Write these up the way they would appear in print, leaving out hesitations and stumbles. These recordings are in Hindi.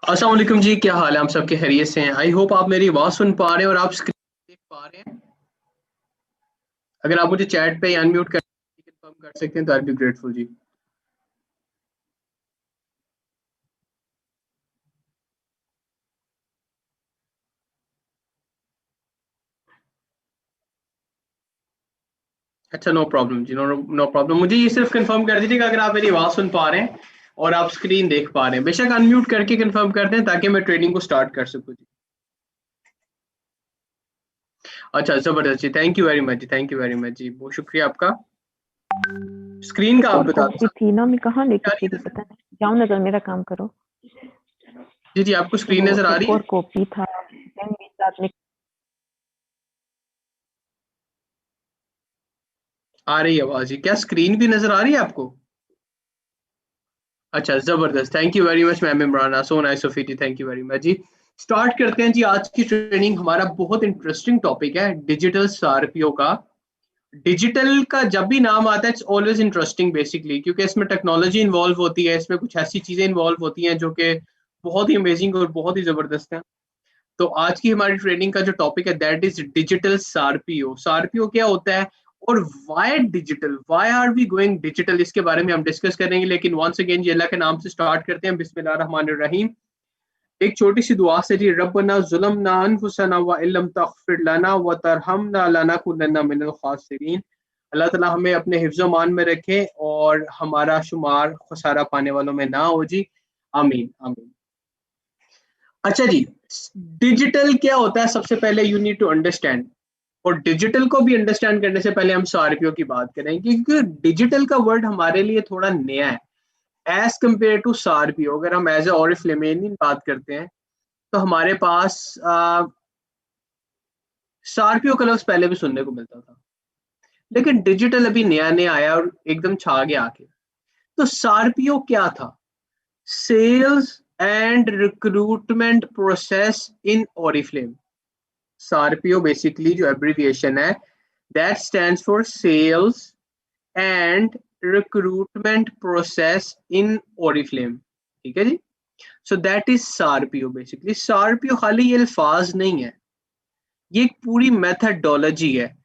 अस्सलाम वालेकुम जी, क्या हाल है? हम सबके खैरियत से हैं। आई होप आप मेरी आवाज़ सुन पा रहे हैं और आप स्क्रीन देख पा रहे हैं। अगर आप मुझे चैट पे अनम्यूट कर कंफर्म कर सकते हैं तो आई बी ग्रेटफुल जी। अच्छा, नो प्रॉब्लम जी, नो नो प्रॉब्लम। मुझे ये सिर्फ कंफर्म कर दीजिएगा अगर आप मेरी आवाज़ सुन पा रहे हैं और आप स्क्रीन देख पा रहे हैं। बेशक अनम्यूट करके कंफर्म कर दें ताकि मैं ट्रेनिंग को स्टार्ट कर सकूँ जी। अच्छा, ज़बरदस्त जी, थैंक यू वेरी मच जी, थैंक यू वेरी मच जी, बहुत शुक्रिया आपका। स्क्रीन का एक आप और बता दें कॉपी सर, थी ना, मैं कहाँ लेके आ रही फिरी है नजर? पता नहीं। जाओ नजर मेरा काम करो। जी जी, आपको तो स्क्रीन वो नजर आ एक रही है? और कॉपी था, पेन भी साथ में। आ रही है आवाज़ जी, क्या स्क्रीन भी नजर आ रही है आपको? अच्छा, ज़बरदस्त, thank you very much ma'am Imrana, so nice of you, thank you very much जी। स्टार्ट करते हैं जी। आज की ट्रेनिंग हमारा बहुत इंटरेस्टिंग टॉपिक है, डिजिटल सार्पियो का। डिजिटल का जब भी नाम आता है इट्स ऑलवेज इंटरेस्टिंग बेसिकली, क्योंकि इसमें टेक्नोलॉजी इन्वॉल्व होती है, इसमें कुछ ऐसी चीजें इन्वॉल्व होती हैं जो कि बहुत ही अमेजिंग और बहुत ही जबरदस्त हैं। तो आज की हमारी ट्रेनिंग का जो टॉपिक है दैट इज डिजिटल सार्पियो। सार्पियो क्या होता है और why digital, why are we going digital, इसके बारे में हम डिस्कस करेंगे। लेकिन वंस अगेन जी, अल्लाह के नाम से स्टार्ट करते हैं, बिस्मिल्लाह रहमान रहीम। एक छोटी सी दुआ से जी, रब्बना ज़ुलमना अनफुसना व इल्लम तगफिर लना व तरहमना लनकुनन्ना मिनल खासिरीन। अल्लाह ताला हमें अपने हिफ्ज़ मान में रखे और हमारा शुमार खसारा पाने वालों में ना हो जी। आमीन आमीन। अच्छा जी, डिजिटल क्या होता है? सबसे पहले यू नीड टू अंडरस्टैंड, और डिजिटल को भी अंडरस्टैंड करने से पहले हम सार्पियो की बात करेंगे, क्योंकि डिजिटल का वर्ड हमारे लिए थोड़ा नया है एज कम्पेयर टू सार्पियो। अगर हम एज ए ओरिफ्लेमेनियन बात करते हैं तो हमारे पास स्कॉर्पियो का लफ्ज पहले भी सुनने को मिलता था, लेकिन डिजिटल अभी नया नया आया और एकदम छा गया आके। तो स्कॉर्पियो क्या था? Sales and recruitment process in Oriflame. Scorpio basically जो एब्रिविएशन है, that stands for sales and recruitment process in Oriflame. ठीक है जी। So that is Scorpio. Basically Scorpio खाली ये अल्फाज नहीं है, ये एक पूरी मेथडोलॉजी है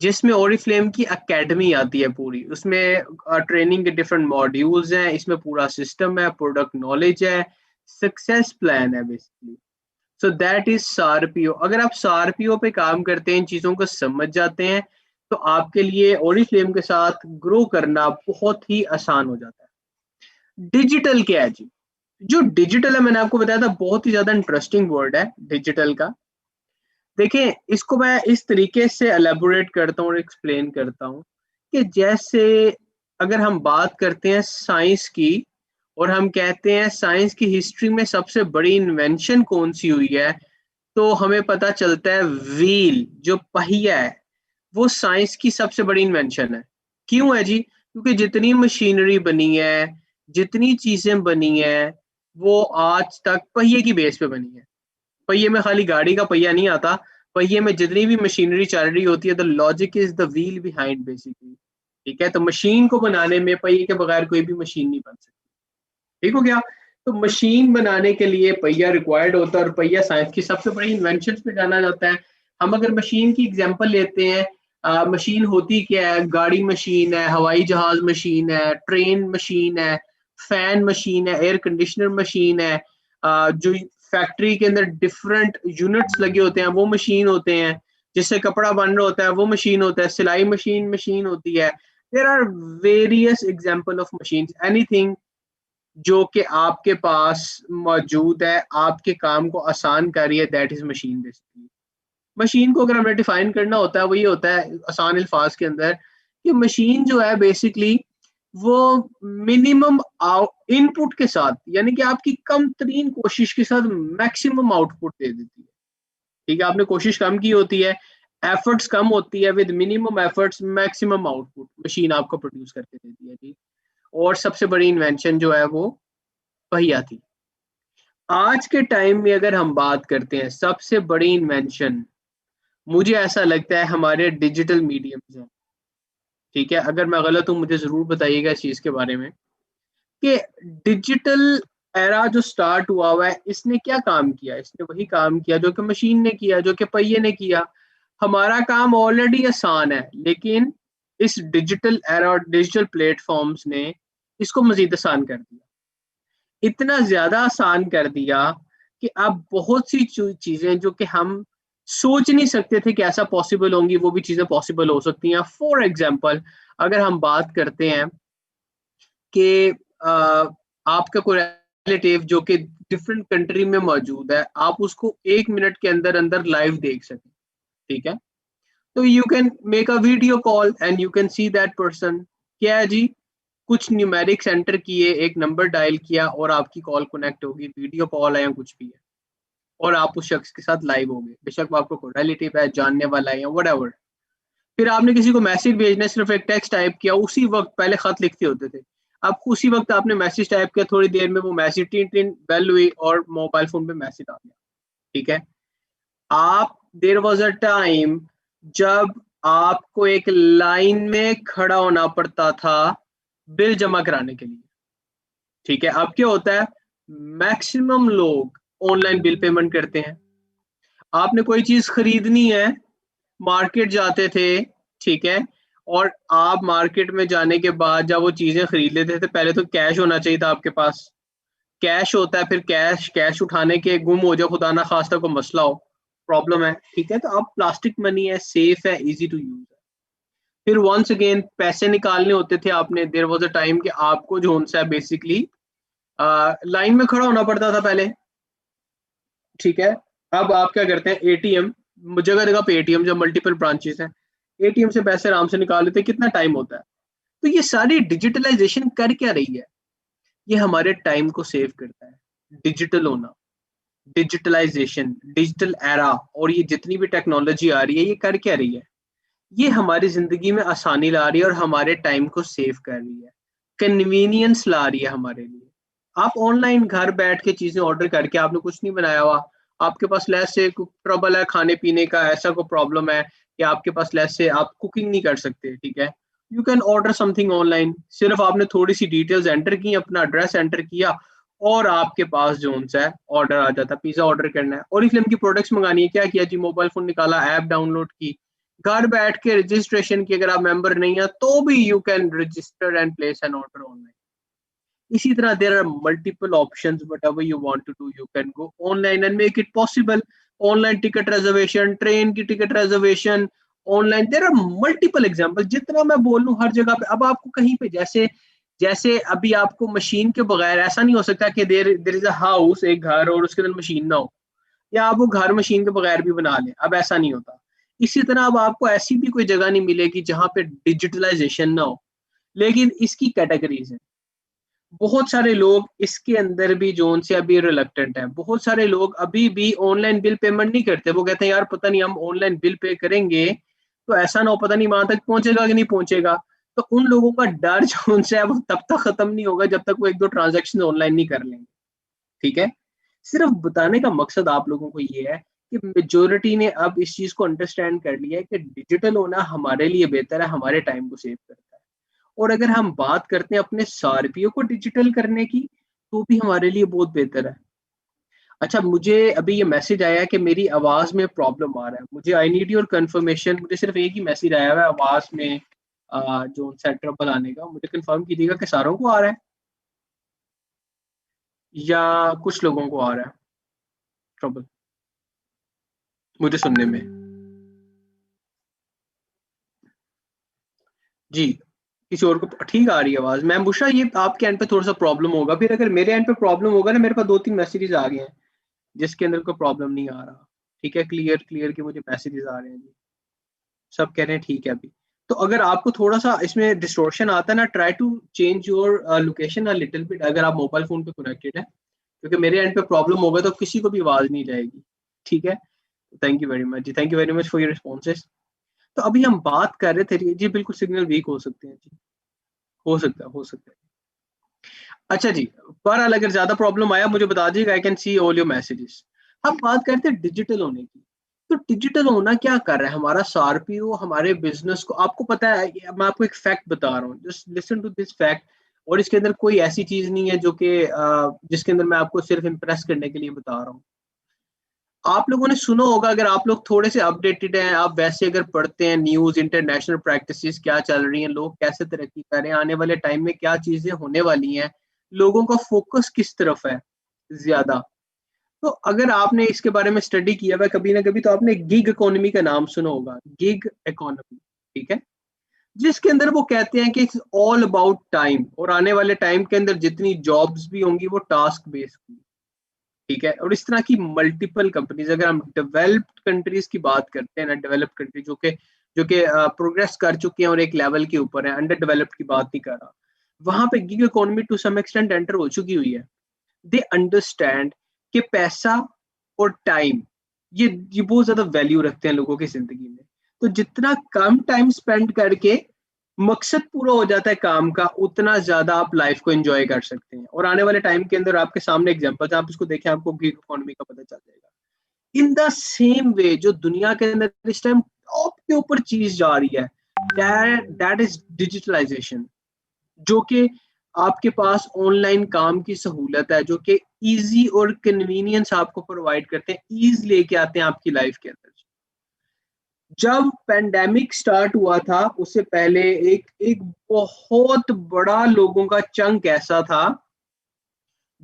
जिसमें ओरिफ्लेम की एकेडमी आती है पूरी। उसमें ट्रेनिंग के डिफरेंट मॉड्यूल्स हैं, इसमें पूरा सिस्टम है, प्रोडक्ट नॉलेज है, सक्सेस प्लान है basically. So that is Scorpio. अगर आप सारपीओ पे काम करते हैं, इन चीज़ों को समझ जाते हैं, तो आपके लिए ओरिफ्लेम के साथ ग्रो करना बहुत ही आसान हो जाता है। डिजिटल क्या है जी? जो डिजिटल है, मैंने आपको बताया था, बहुत ही ज्यादा इंटरेस्टिंग वर्ड है डिजिटल का। देखिए, इसको मैं इस तरीके से एलेबोरेट करता हूँ और एक्सप्लेन करता हूँ कि जैसे अगर हम बात करते हैं साइंस की और हम कहते हैं साइंस की हिस्ट्री में सबसे बड़ी इन्वेंशन कौन सी हुई है, तो हमें पता चलता है व्हील, जो पहिया है, वो साइंस की सबसे बड़ी इन्वेंशन है। क्यों है जी? क्योंकि जितनी मशीनरी बनी है, जितनी चीजें बनी है, वो आज तक पहिए की बेस पे बनी है। पहिए में खाली गाड़ी का पहिया नहीं आता, पहिए में जितनी भी मशीनरी चल रही होती है, the logic is the wheel behind basically. ठीक है, तो मशीन को बनाने में पहिए के बगैर कोई भी मशीन नहीं बन सकती। ठीक हो गया? तो मशीन बनाने के लिए पहिया रिक्वायर्ड होता है, और पहिया साइंस की सबसे बड़ी इन्वेंशन पे जाना जाता है। हम अगर मशीन की एग्जांपल लेते हैं, मशीन होती क्या है? गाड़ी मशीन है, हवाई जहाज मशीन है, ट्रेन मशीन है, फैन मशीन है, एयर कंडीशनर मशीन है, जो फैक्ट्री के अंदर डिफरेंट यूनिट्स लगे होते हैं वो मशीन होते हैं, जिससे कपड़ा बन रहा होता है वो मशीन होता है, सिलाई मशीन मशीन होती है। There are various example of machine. Anything जो कि आपके पास मौजूद है, आपके काम को आसान कर रही है, that is machine basically. Machine को अगर हमें डिफाइन करना होता है, वो ये होता है आसान अल्फाज के अंदर कि मशीन जो है बेसिकली वो मिनिमम इनपुट के साथ, यानी कि आपकी कम तरीन कोशिश के साथ मैक्सिमम आउटपुट दे देती है। ठीक है, आपने कोशिश कम की होती है, एफर्ट्स कम होती है, with minimum efforts maximum output machine आपको प्रोड्यूस करके देती है जी। और सबसे बड़ी इन्वेंशन जो है वो पहिया थी। आज के टाइम में अगर हम बात करते हैं सबसे बड़ी इन्वेंशन, मुझे ऐसा लगता है हमारे डिजिटल मीडियम्स हैं। ठीक है, अगर मैं गलत हूं मुझे जरूर बताइएगा इस चीज के बारे में कि डिजिटल एरा जो स्टार्ट हुआ है इसने क्या काम किया? इसने वही काम किया जो कि मशीन ने किया, जो कि पहिए ने किया। हमारा काम ऑलरेडी आसान है, लेकिन इस डिजिटल एरा और डिजिटल प्लेटफॉर्म्स ने इसको मजीद आसान कर दिया। इतना ज्यादा आसान कर दिया कि अब बहुत सी चीजें जो कि हम सोच नहीं सकते थे कि ऐसा पॉसिबल होंगी, वो भी चीजें पॉसिबल हो सकती हैं। फॉर एग्जाम्पल, अगर हम बात करते हैं कि आपका कोई रिलेटिव जो कि डिफरेंट कंट्री में मौजूद है, आप उसको 1 मिनट के अंदर अंदर लाइव देख सकें, ठीक है? तो you can make a video call and you can see that person. क्या है जी? कुछ न्यूमेरिक्स एंटर किए, एक नंबर डायल किया और आपकी कॉल कनेक्ट होगी, वीडियो कॉल है या कुछ भी है, और आप उस शख्स के साथ लाइव हो गए, बेशक वो आपको कोई रिलेटिव है, जानने वाला है या व्हाटएवर। फिर आपने किसी को मैसेज भेजना है, सिर्फ एक टेक्स्ट टाइप किया, उसी वक्त, पहले खत लिखते होते थे, अब उसी वक्त आपने मैसेज टाइप किया, थोड़ी देर में वो मैसेज टीन टीन बेल हुई और मोबाइल फोन पे मैसेज आ गया, ठीक है? आप देयर वाज अ टाइम जब आपको एक लाइन में खड़ा होना पड़ता था बिल जमा कराने के लिए, ठीक है? अब क्या होता है, मैक्सिमम लोग ऑनलाइन बिल पेमेंट करते हैं। आपने कोई चीज खरीदनी है, मार्केट जाते थे, ठीक है? और आप मार्केट में जाने के बाद जब वो चीजें खरीद लेते थे, पहले तो कैश होना चाहिए था आपके पास। कैश होता है, फिर कैश कैश उठाने के गुम हो जाए, खुदा ना खास्ता को मसला हो, प्रॉब्लम है, ठीक है? तो अब प्लास्टिक मनी है, सेफ है, इजी टू यूज है। फिर वंस अगेन पैसे निकालने होते थे आपने, देयर वाज अ टाइम कि आपको जो है बेसिकली लाइन में खड़ा होना पड़ता था पहले, ठीक है? अब आप क्या करते हैं, एटीएम, जगह जगह पे एटीएम, जब मल्टीपल ब्रांचेस हैं, एटीएम से पैसे आराम से निकाल लेते हैं, कितना टाइम होता है। तो ये सारी डिजिटलाइजेशन कर क्या रही है? ये हमारे टाइम को सेव करता है। डिजिटल होना, डिजिटलाइजेशन, डिजिटल एरा और ये जितनी भी टेक्नोलॉजी आ रही है, ये कर क्या रही है? ये हमारी जिंदगी में आसानी ला रही है और हमारे टाइम को सेव कर रही है, कन्वीनियंस ला रही है हमारे लिए। आप ऑनलाइन घर बैठ के चीजें ऑर्डर करके, आपने कुछ नहीं बनाया हुआ, आपके पास लेस से ट्रबल है खाने पीने का, ऐसा कोई प्रॉब्लम है कि आपके पास लेस से आप कुकिंग नहीं कर सकते, ठीक है? You can order something online, सिर्फ आपने थोड़ी सी डिटेल्स एंटर की, अपना एड्रेस एंटर किया और आपके पास जो है ऑर्डर आ जाता। पिज्जा ऑर्डर करना है, ओरिफ्लेम की प्रोडक्ट्स मंगानी है, क्या किया जी, मोबाइल फोन निकाला, ऐप डाउनलोड की, घर बैठ के रजिस्ट्रेशन की, अगर आप मेंबर नहीं है तो भी you can register and place an order online. इसी तरह there are multiple options, whatever you want to do, you can go online and make it possible. Online ticket reservation, train की ticket reservation online, there are multiple example, जितना मैं बोल लूं हर जगह पे। अब आपको कहीं पे, जैसे जैसे अभी आपको मशीन के बगैर ऐसा नहीं हो सकता कि देर देर इज अ हाउस, एक घर, और उसके अंदर मशीन ना हो, या आप वो घर मशीन के बगैर भी बना लें, अब ऐसा नहीं होता। इसी तरह अब आपको ऐसी भी कोई जगह नहीं मिलेगी जहां पे डिजिटलाइजेशन ना हो। लेकिन इसकी कैटेगरीज है, बहुत सारे लोग इसके अंदर भी जोन से अभी रिलक्टेंट है। बहुत सारे लोग अभी भी ऑनलाइन बिल पेमेंट नहीं करते, वो कहते हैं यार पता नहीं, हम ऑनलाइन बिल पे करेंगे तो ऐसा ना हो, पता नहीं वहां तक पहुंचेगा कि नहीं पहुंचेगा। तो उन लोगों का डर जो है वो तब तक खत्म नहीं होगा जब तक वो एक दो ट्रांजेक्शन ऑनलाइन नहीं कर लेंगे, ठीक है? सिर्फ बताने का मकसद आप लोगों को ये है कि मेजोरिटी ने अब इस चीज को अंडरस्टैंड कर लिया है कि डिजिटल होना हमारे लिए बेहतर है, हमारे टाइम को सेव करता है। और अगर हम बात करते हैं अपने सार्पियो को डिजिटल करने की, तो भी हमारे लिए बहुत बेहतर है। अच्छा, मुझे अभी ये मैसेज आया है कि मेरी आवाज में प्रॉब्लम आ रहा है, मुझे आई नीड योर कंफर्मेशन। मुझे सिर्फ एक ही मैसेज आया हुआ है आवाज में जो ट्रबल आने का, मुझे कंफर्म कीजिएगा कि सारों को आ रहा है या कुछ लोगों को आ रहा है ट्रबल मुझे सुनने में। जी, किसी और को ठीक आ रही है आवाज? मैम बुशरा, ये आपके एंड पे थोड़ा सा प्रॉब्लम होगा, फिर अगर मेरे एंड पे प्रॉब्लम होगा ना, मेरे पास 2-3 मैसेजेस आ गए हैं जिसके अंदर कोई प्रॉब्लम नहीं आ रहा, ठीक है? क्लियर क्लियर के मुझे मैसेजेस आ रहे हैं जी, सब कह रहे हैं ठीक है अभी। तो अगर आपको थोड़ा सा इसमें डिस्टोर्शन आता है ना, try to change your location a little bit, अगर आप मोबाइल फोन पे कनेक्टेड है, क्योंकि मेरे एंड पे प्रॉब्लम होगा तो किसी को भी आवाज नहीं जाएगी, ठीक है? थैंक यू वेरी मच जी, thank you very much for your responses. तो अभी हम बात कर रहे थे जी, बिल्कुल सिग्नल वीक हो सकते हैं जी, हो सकता है, हो सकता है। अच्छा जी, बहरहाल अगर ज्यादा प्रॉब्लम आया मुझे बता दीजिएगा, I can see all your messages. हम बात करते हैं डिजिटल होने की। तो डिजिटल होना क्या कर रहा है हमारा सार्पियो, हमारे बिजनेस को? आपको पता है, मैं आपको एक फैक्ट बता रहा हूँ, just listen to this fact. और इसके अंदर कोई ऐसी चीज नहीं है जो कि जिसके अंदर मैं आपको सिर्फ इम्प्रेस करने के लिए बता रहा हूँ। आप लोगों ने सुना होगा, अगर आप लोग थोड़े से अपडेटेड हैं, आप वैसे अगर पढ़ते हैं न्यूज, इंटरनेशनल प्रैक्टिसेस क्या चल रही हैं, लोग कैसे तरक्की कर रहे हैं, आने वाले टाइम में क्या चीजें होने वाली हैं, लोगों का फोकस किस तरफ है ज्यादा। तो अगर आपने इसके बारे में स्टडी किया हुआ कभी ना कभी, तो आपने गिग इकोनॉमी का नाम सुना होगा, गिग इकोनॉमी, ठीक है, जिसके अंदर वो कहते हैं कि इट्स ऑल अबाउट टाइम, और आने वाले टाइम के अंदर जितनी जॉब्स भी होंगी वो टास्क बेस्ड होंगी, ठीक है। और इस तरह की मल्टीपल कंपनीज, अगर हम डेवलप्ड कंट्रीज की बात करते हैं ना, डेवलप्ड कंट्री जो कि प्रोग्रेस कर चुकी हैं और एक लेवल के ऊपर है, अंडर डेवलप्ड की बात नहीं कर रहा, वहां पे gig economy to some extent enter हो चुकी हुई है। दे अंडरस्टैंड कि पैसा और टाइम, ये बहुत ज्यादा वैल्यू रखते हैं लोगों की जिंदगी में। तो जितना कम टाइम स्पेंड करके मकसद पूरा हो जाता है काम का, उतना ज्यादा आप लाइफ को एंजॉय कर सकते हैं। और आने वाले टाइम के अंदर आपके सामने एग्जांपल, आप इसको देखें, आपको गिग इकोनॉमी का पता चल जाएगा। इन द सेम वे जो दुनिया के अंदर इस टाइम टॉप के ऊपर चीज जा रही है, दैट इज डिजिटलाइजेशन, जो कि आपके पास ऑनलाइन काम की सहूलत है, जो कि इजी और कन्वीनियंस आपको प्रोवाइड करते हैं, ईज लेके आते हैं आपकी लाइफ के अंदर। जब पेंडेमिक स्टार्ट हुआ था उससे पहले एक एक बहुत बड़ा लोगों का चंक ऐसा था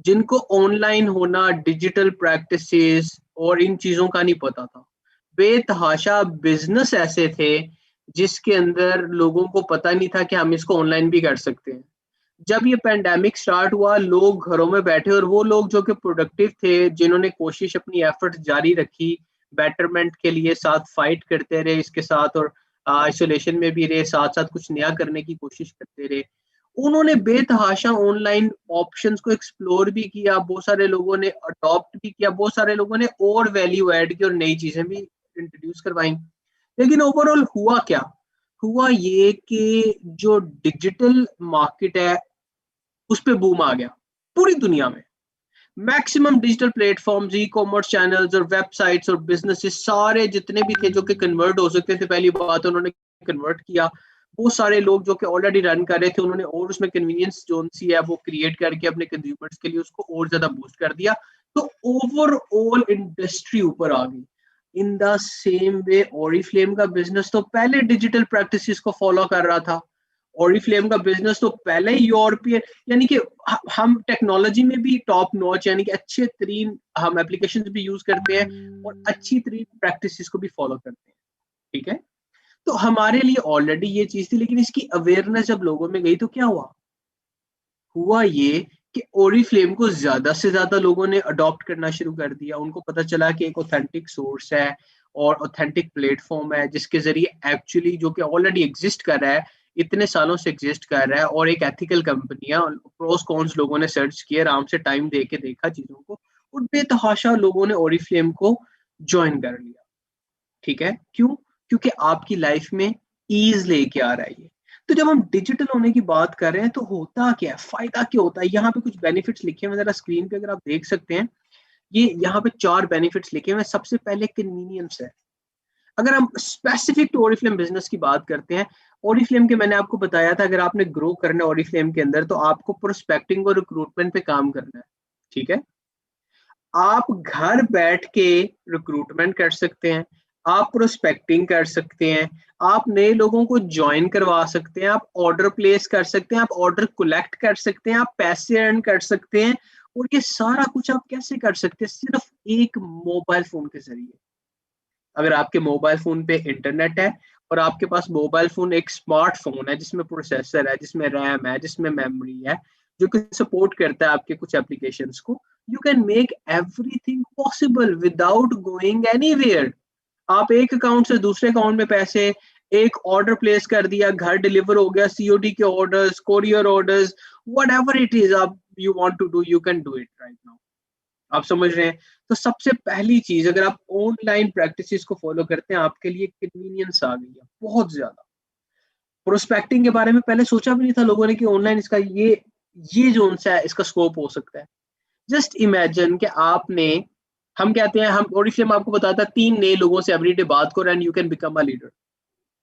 जिनको ऑनलाइन होना, डिजिटल प्रैक्टिसेस और इन चीजों का नहीं पता था। बेतहाशा बिजनेस ऐसे थे जिसके अंदर लोगों को पता नहीं था कि हम इसको ऑनलाइन भी कर सकते हैं। जब ये पेंडेमिक स्टार्ट हुआ, लोग घरों में बैठे, और वो लोग जो कि प्रोडक्टिव थे, जिन्होंने कोशिश अपनी एफर्ट जारी रखी बेटरमेंट के लिए, साथ फाइट करते रहे इसके साथ, और आइसोलेशन में भी रहे, साथ साथ कुछ नया करने की कोशिश करते रहे, उन्होंने बेतहाशा ऑनलाइन ऑप्शंस को एक्सप्लोर भी किया, बहुत सारे लोगों ने अडॉप्ट भी किया, बहुत सारे लोगों ने और वैल्यू ऐड की और नई चीजें भी इंट्रोड्यूस करवाई। लेकिन ओवरऑल हुआ क्या? हुआ ये कि जो डिजिटल मार्केट है उस पे बूम आ गया पूरी दुनिया में। Maximum digital platforms, e commerce channels और वेबसाइट्स और बिजनेसेस सारे जितने भी थे जो कि कन्वर्ट हो सकते थे, पहली बात उन्होंने कन्वर्ट किया। बहुत सारे लोग जो कि ऑलरेडी रन कर रहे थे, उन्होंने और उसमें कन्वीनियंस जोन सी है वो क्रिएट करके अपने कंज्यूमर्स के लिए उसको और ज्यादा बूस्ट कर दिया। तो ओवरऑल इंडस्ट्री ऊपर आ गई। In the same way Oriflame का बिजनेस तो पहले डिजिटल प्रैक्टिसेस को फॉलो कर रहा था। ओरिफ्लेम का बिजनेस तो पहले ही यूरोपियन, यानी कि हम टेक्नोलॉजी में भी टॉप नॉच, यानी कि अच्छे तरीन हम एप्लीकेशंस भी यूज करते हैं और अच्छी तरीन प्रैक्टिसेस को भी फॉलो करते हैं, ठीक है। तो हमारे लिए ऑलरेडी ये चीज थी, लेकिन इसकी अवेयरनेस जब लोगों में गई तो क्या हुआ? हुआ ये कि ओरिफ्लेम को ज्यादा से ज्यादा लोगों ने अडॉप्ट करना शुरू कर दिया। उनको पता चला कि एक ऑथेंटिक सोर्स है और ऑथेंटिक प्लेटफॉर्म है जिसके जरिए एक्चुअली जो कि ऑलरेडी एग्जिस्ट कर रहा है, इतने सालों से एग्जिस्ट कर रहा है, और एक एथिकल कंपनी है। प्रोस कॉन्स लोगों ने सर्च किए, आराम से टाइम दे के देखा चीजों को, और बेतहाशा लोगों ने ओरिफ्लेम को ज्वाइन कर लिया, ठीक है। क्यों? क्योंकि आपकी लाइफ में ईज लेके आ रहा है ये। तो जब हम डिजिटल होने की बात कर रहे हैं तो होता क्या है, फायदा क्या होता है? यहाँ पे कुछ बेनिफिट्स लिखे हुए, जरा स्क्रीन पे अगर आप देख सकते हैं, ये यहाँ पे 4 बेनिफिट्स लिखे हुए। सबसे पहले कन्वीनियंस है। अगर हम स्पेसिफिक टू ओरिफ्लेम बिजनेस की बात करते हैं, ओरिफ्लेम के मैंने आपको बताया था, अगर आपने ग्रो करना है ओरिफ्लेम के अंदर तो आपको प्रोस्पेक्टिंग और रिक्रूटमेंट पे काम करना है, ठीक है। आप घर बैठ के रिक्रूटमेंट कर सकते हैं, आप प्रोस्पेक्टिंग कर सकते हैं, आप नए लोगों को ज्वाइन करवा सकते हैं, आप ऑर्डर प्लेस कर सकते हैं, आप ऑर्डर कलेक्ट कर सकते हैं, आप पैसे अर्न कर सकते हैं। और ये सारा कुछ आप कैसे कर सकते हैं? सिर्फ एक मोबाइल फोन के जरिए। अगर आपके मोबाइल फोन पे इंटरनेट है और आपके पास मोबाइल फोन एक स्मार्टफोन है जिसमें प्रोसेसर है, जिसमें रैम है, जिसमें मेमोरी है, जो कि सपोर्ट करता है आपके कुछ एप्लीकेशंस को, you can make everything possible without going anywhere. आप एक अकाउंट से दूसरे अकाउंट में पैसे, एक ऑर्डर प्लेस कर दिया, घर डिलीवर हो गया, सीओडी के orders, courier orders, whatever it is आप you want to do, you can do it right now. आप समझ रहे हैं? तो सबसे पहली चीज, अगर आप ऑनलाइन प्रैक्टिसेस को फॉलो करते हैं, आपके लिए कन्वीनियंस आ गई है बहुत ज्यादा। प्रोस्पेक्टिंग के बारे में पहले सोचा भी नहीं था लोगों ने कि ऑनलाइन इसका ये जोन सा है, इसका स्कोप हो सकता है। जस्ट इमेजिन कि आपने, हम कहते हैं, हम ओरिफ्लेम आपको बताता है 3 नए लोगों से एवरीडे बात करो and you can become a leader,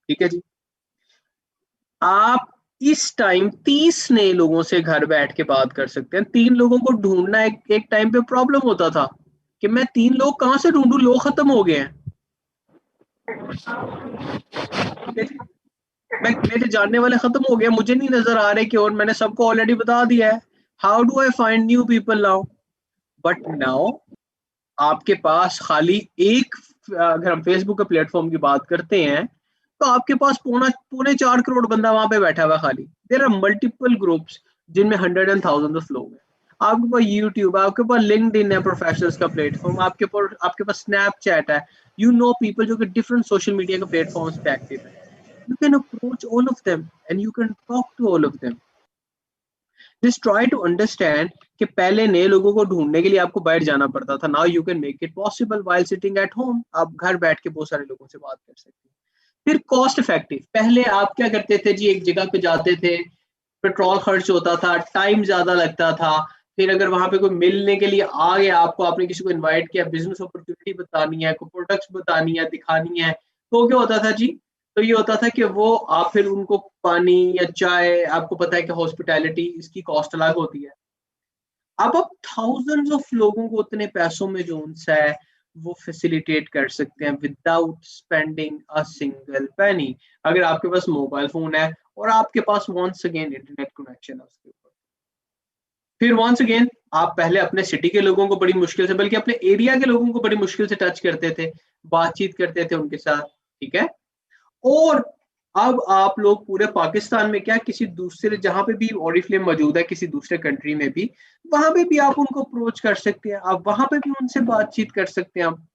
ठीक है जी। आप इस टाइम 30 नए लोगों से घर बैठ के बात कर सकते हैं। 3 लोगों को ढूंढना एक टाइम पे प्रॉब्लम होता था कि मैं 3 लोग कहां से ढूंढूं, लोग खत्म हो गए हैं। ठीक है जी, मैं मेरे जानने वाले खत्म हो गए, मुझे नहीं नजर आ रहे कि, और मैंने सबको ऑलरेडी बता दिया है। How do I find new people now? But now आपके पास खाली एक, अगर हम फेसबुक के प्लेटफॉर्म की बात करते हैं तो आपके पास पौना पौने 4 करोड़ बंदा वहां पे बैठा हुआ खाली। देयर आर मल्टीपल ग्रुप्स जिनमें हंड्रेड एंड थाउजेंड ऑफ लोग हैं। आपके पास यूट्यूब, आपके पास लिंक्डइन है प्रोफेशनल्स का प्लेटफॉर्म, आपके पास स्नैपचैट है। यू नो पीपल जो कि डिफरेंट सोशल मीडिया के प्लेटफॉर्म्स पे एक्टिव है। You can approach all of them and you can talk to all of them. Just try to understand कि पहले नए लोगों को ढूंढने के लिए आपको बाहर जाना पड़ता था। Now you can make it possible while sitting at home. आप घर बैठ के बहुत सारे लोगों से बात कर सकते हैं। फिर कॉस्ट इफेक्टिव, पहले आप क्या करते थे जी, एक जगह पे जाते थे, पेट्रोल खर्च होता था, टाइम ज्यादा लगता था। फिर अगर वहां पे कोई मिलने के लिए आ गया आपको, आपने किसी को इनवाइट किया, बिजनेस अपॉर्चुनिटी बतानी है, कोई प्रोडक्ट्स बतानी है, दिखानी है, तो क्या होता था जी? तो ये होता था कि वो आप फिर उनको पानी या चाय, आपको पता है कि हॉस्पिटैलिटी इसकी कॉस्ट अलग होती है। अब थाउजेंड्स ऑफ लोगों को उतने पैसों में जो उनसे है वो फैसिलिटेट कर सकते हैं without spending a single penny. अगर आपके पास मोबाइल फोन है और आपके पास वंस अगेन इंटरनेट कनेक्शन है उसके ऊपर, फिर वंस अगेन आप पहले अपने सिटी के लोगों को बड़ी मुश्किल से, बल्कि अपने एरिया के लोगों को बड़ी मुश्किल से टच करते थे, बातचीत करते थे उनके साथ। ठीक है। और अब आप लोग पूरे पाकिस्तान में क्या, किसी दूसरे जहां पे भी ओरिफ्लेम मौजूद है, किसी दूसरे कंट्री में भी, वहां पे भी आप उनको अप्रोच कर सकते हैं, आप वहां पे भी उनसे बातचीत कर सकते हैं आप।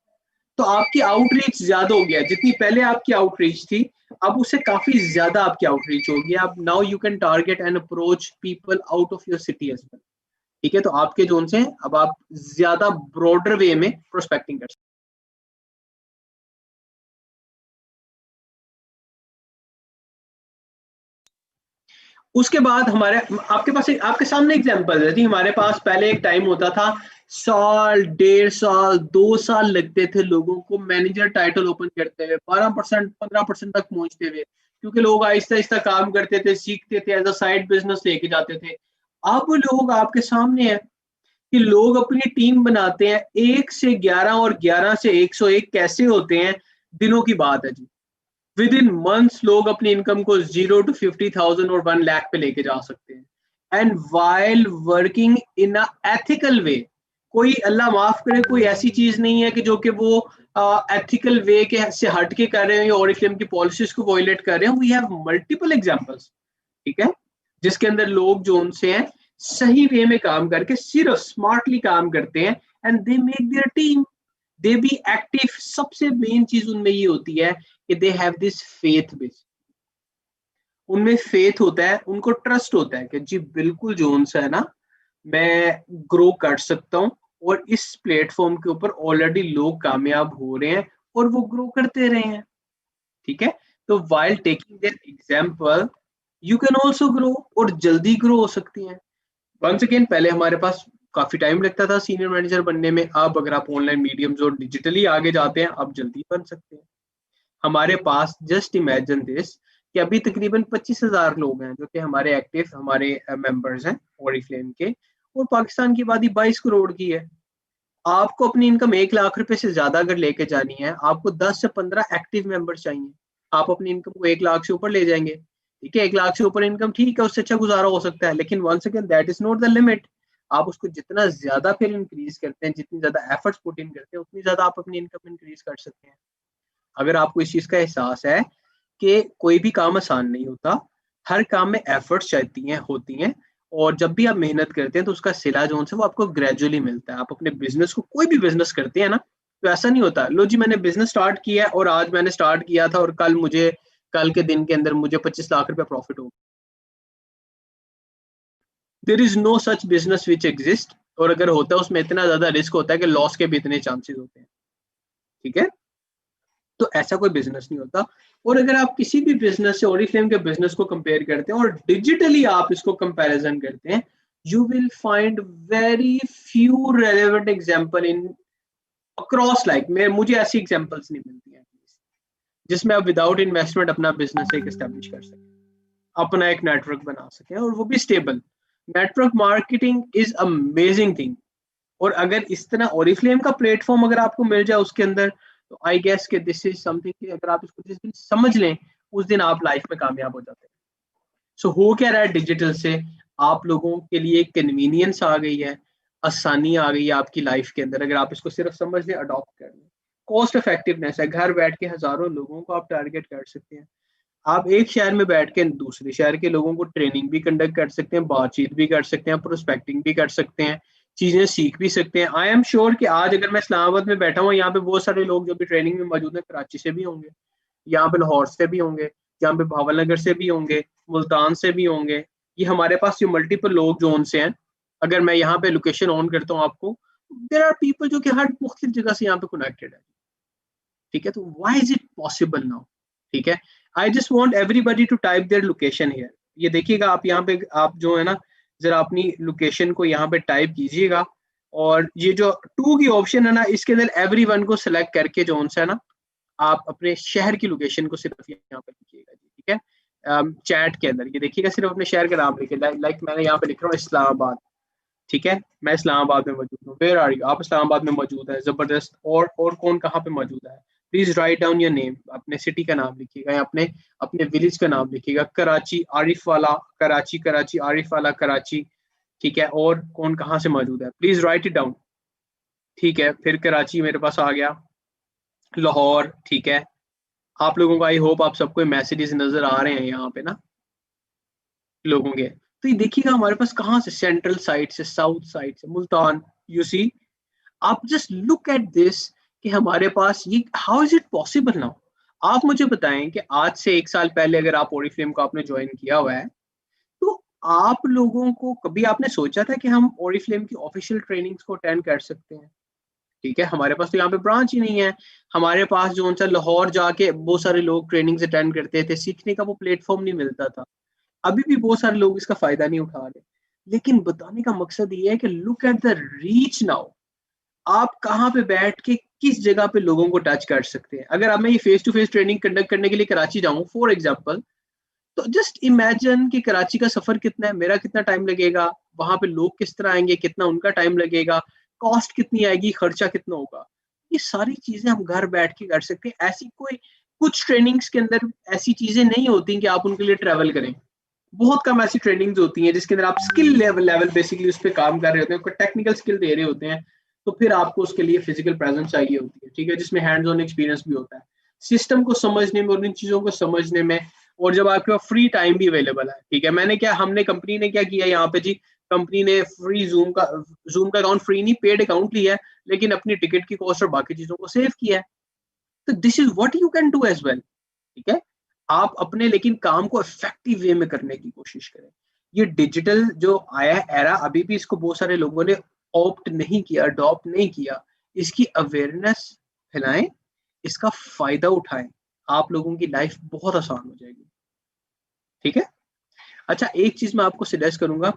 तो आपकी आउटरीच ज्यादा हो गया, जितनी पहले आपकी आउटरीच थी अब उससे काफी ज्यादा आपकी आउटरीच होगी। आप now you can target and approach people out of your city as well. ठीक है, तो आपके जोन से अब आप ज्यादा ब्रॉडर वे में प्रोस्पेक्टिंग कर सकते हैं। उसके बाद हमारे आपके पास आपके सामने एग्जांपल है। हमारे पास पहले एक टाइम होता था, साल, 1.5 साल, 2 साल लगते थे लोगों को मैनेजर टाइटल ओपन करते हुए, 12% 15% तक पहुंचते हुए, क्योंकि लोग आहिस्ता आहिस्ता काम करते थे, सीखते थे, एज अ साइड बिजनेस लेके जाते थे। अब लोग आपके सामने है कि लोग अपनी टीम बनाते हैं, 1 से 11 और 11 से 101 कैसे होते हैं, दिनों की बात है जी। विद इन मंथ्स लोग अपनी इनकम को 0 to 50,000 और 1 लाख पे लेके जा सकते हैं, and while working in a ethical way. कोई अल्लाह माफ करे कोई ऐसी चीज नहीं है कि जो कि वो एथिकल वे के से हट के कर रहे हैं या ओरिफ्लेम की पॉलिसीज को वॉयलेट कर रहे हैं। We have multiple examples. ठीक है, जिसके अंदर लोग जो उनसे हैं सही वे में काम करके सिर्फ स्मार्टली काम करते हैं, and they make their team, they be active. सबसे मेन चीज उनमें ये होती है कि they have this faith base. उनमें फेथ होता है, उनको ट्रस्ट होता है कि जी बिल्कुल जो उनसे है ना, मैं ग्रो कर सकता हूँ, और इस प्लेटफॉर्म के ऊपर ऑलरेडी लोग कामयाब हो रहे हैं और वो ग्रो करते रहे हैं। ठीक है, तो while taking their example you can also grow, और जल्दी ग्रो हो सकती हैं। वंस अगेन पहले हमारे पास काफी टाइम लगता था सीनियर मैनेजर बनने में। अब अगर आप ऑनलाइन मीडियम्स और डिजिटली आगे जाते हैं, आप जल्दी बन सकते हैं। हमारे पास जस्ट इमेजिन दिस कि अभी तकरीबन 25,000 लोग हैं जो कि हमारे एक्टिव, हमारे मेंबर्स हैं ओरिफ्लेम के, और पाकिस्तान की आबादी 22 करोड़ की है। आपको अपनी इनकम 1 लाख रुपए से ज्यादा अगर लेके जानी है, आपको 10 से 15 एक्टिव मेंबर्स चाहिए। आप अपनी इनकम को 1 लाख से ऊपर ले जाएंगे। ठीक है, 1 लाख से ऊपर इनकम ठीक है, उससे अच्छा गुजारा हो सकता है, लेकिन once again that is not the limit. आप उसको जितना ज्यादा फिर इंक्रीज करते हैं, जितनी ज्यादा एफर्ट्स पुट इन करते हैं, उतनी ज्यादा आप अपनी इनकम इंक्रीज कर सकते हैं। अगर आपको इस चीज का एहसास है कि कोई भी काम आसान नहीं होता, हर काम में एफर्ट्स चाहती हैं, होती हैं, और जब भी आप मेहनत करते हैं तो उसका सिला जो है वो आपको ग्रेजुअली मिलता है। आप अपने बिजनेस को, कोई भी बिजनेस करते हैं ना, तो ऐसा नहीं होता लो जी मैंने बिजनेस स्टार्ट किया है और आज मैंने स्टार्ट किया था और कल के दिन के अंदर मुझे 25 लाख रुपए प्रॉफिट हो। There is no such business which exist, और अगर होता है उसमें इतना ज्यादा रिस्क होता है कि लॉस के भी इतने चांसेस होते हैं। ठीक है, तो ऐसा कोई बिजनेस नहीं होता। और अगर आप किसी भी बिजनेस से ओरिफ्लेम के बिजनेस को कंपेयर करते हैं और डिजिटली आप इसको कंपैरिजन करते हैं, you will find very few relevant example in across, like मैं मुझे ऐसी एग्जांपल्स नहीं मिलती हैं जिसमें आप विदाउट इन्वेस्टमेंट अपना बिजनेस एक एस्टेब्लिश कर सकें। अपना एक नेटवर्क बना सकें, और वो भी stable. Network marketing is amazing thing. और अगर इस तरह ओरिफ्लेम का प्लेटफॉर्म अगर आपको मिल जाए उसके अंदर, तो आई गेस कि दिस इज समथिंग कि अगर आप इसको जिस दिन समझ लें उस दिन आप लाइफ में कामयाब हो जाते हैं। सो हो क्या रहा है डिजिटल से, आप लोगों के लिए कन्वीनियंस आ गई है, आसानी आ गई है आपकी लाइफ के अंदर, अगर आप इसको सिर्फ समझ लें, अडॉप्ट कर लें। कॉस्ट इफेक्टिवनेस है, घर बैठ के हजारों लोगों को आप टारगेट कर सकते हैं। आप एक शहर में बैठ के दूसरे शहर के लोगों को ट्रेनिंग भी कंडक्ट कर सकते हैं, बातचीत भी कर सकते हैं, प्रोस्पेक्टिंग भी कर सकते हैं, चीजें सीख भी सकते हैं। आई एम श्योर कि आज अगर मैं इस्लामाबाद में बैठा हूँ, यहाँ पे बहुत सारे लोग जो भी ट्रेनिंग में मौजूद हैं कराची से भी होंगे, यहाँ पे लाहौर से भी होंगे, यहाँ पे भावलनगर से भी होंगे, मुल्तान से भी होंगे। ये हमारे पास जो मल्टीपल लोग जोन से हैं, अगर मैं यहाँ पे लोकेशन ऑन करता हूँ आपको, देर आर पीपल जो कि हर मुख्तलिफ जगह से यहाँ पे कनेक्टेड है। ठीक है, तो why is it possible now? ठीक है, I just want everybody to type their location here. ये देखिएगा आप यहाँ पे, आप जो है ना, जरा अपनी लोकेशन को यहाँ पे टाइप कीजिएगा, और ये जो टू की ऑप्शन है ना, इसके अंदर एवरी वन को सिलेक्ट करके जो सा है ना, आप अपने शहर की लोकेशन को सिर्फ यहाँ पे लिखिएगा जी। ठीक है, चैट के अंदर ये देखिएगा, सिर्फ अपने शहर का नाम लिखिए। लाइक मैंने यहाँ पे लिख रहा हूँ इस्लामाबाद। ठीक है, मैं इस्लामाबाद में मौजूद हूँ। Where are you? आप इस्लामाबाद में मौजूद है, जबरदस्त। और कौन कहाँ पे मौजूद है? Please write down your name, अपने सिटी का नाम लिखिएगा या अपने अपने विलेज का नाम लिखिएगा। कराची आरिफ वाला, कराची, कराची आरिफ वाला, कराची। ठीक है, और कौन कहाँ से मौजूद है, प्लीज राइट इट डाउन। ठीक है, फिर कराची मेरे पास आ गया, लाहौर। ठीक है, आप लोगों का आई होप आप सबको मैसेजेस नजर आ रहे हैं यहाँ पे ना लोगों के। तो ये देखिएगा हमारे पास कहाँ से, सेंट्रल साइड से, साउथ साइड से, मुल्तान। यू सी, आप जस्ट लुक एट दिस कि हमारे पास ये, how is it possible now? आप मुझे बताएं कि आज से एक साल पहले अगर आप ओरिफ्लेम को आपने ज्वाइन किया हुआ है, तो आप लोगों को कभी आपने सोचा था कि हम ओरिफ्लेम की ऑफिशियल ट्रेनिंग्स को अटेंड कर सकते हैं? ठीक है, हमारे पास तो यहाँ पे ब्रांच ही नहीं है। हमारे पास जो उनसे लाहौर जाके बहुत सारे लोग ट्रेनिंग्स अटेंड करते थे, सीखने का वो प्लेटफॉर्म नहीं मिलता था। अभी भी बहुत सारे लोग इसका फायदा नहीं उठा रहे। लेकिन बताने का मकसद ये है कि look at the reach now. आप कहाँ पे बैठ के किस जगह पे लोगों को टच कर सकते हैं। अगर अब मैं ये face to face training conduct करने के लिए कराची जाऊं फॉर एग्जांपल, तो जस्ट इमेजिन कि कराची का सफर कितना है, मेरा कितना टाइम लगेगा, वहां पे लोग किस तरह आएंगे, कितना उनका टाइम लगेगा, कॉस्ट कितनी आएगी, खर्चा कितना होगा। ये सारी चीजें हम घर बैठ के कर सकते हैं। ऐसी कोई, कुछ ट्रेनिंग्स के अंदर ऐसी चीजें नहीं होती कि आप उनके लिए ट्रेवल करें। बहुत कम ऐसी ट्रेनिंग्स होती हैं जिसके अंदर आप स्किल लेवल बेसिकली उस पर काम कर रहे होते हैं, कोई टेक्निकल स्किल दे रहे होते हैं। तो फिर आपको उसके लिए फिजिकल प्रेजेंस चाहिए होती है। ठीक है, जिसमें हैंड्स ऑन एक्सपीरियंस भी होता है सिस्टम को समझने में और इन चीजों को समझने में। और जब आपके पास फ्री टाइम भी अवेलेबल है, ठीक है, मैंने क्या, हमने कंपनी ने क्या किया यहाँ पे जी, कंपनी ने फ्री जूम का अकाउंट, फ्री नहीं पेड अकाउंट लिया है, लेकिन अपनी टिकट की कॉस्ट और बाकी चीजों को सेव किया है। तो this is what you can do as well. ठीक है, आप अपने लेकिन काम को इफेक्टिव वे में करने की कोशिश करें। ये डिजिटल जो आया एरा, अभी भी इसको बहुत सारे लोगों ने ऑप्ट नहीं किया, अडॉप्ट नहीं किया। इसकी अवेयरनेस फैलाएं, इसका फायदा उठाएं, आप लोगों की लाइफ बहुत आसान हो जाएगी। ठीक है, अच्छा एक चीज मैं आपको सजेस्ट करूंगा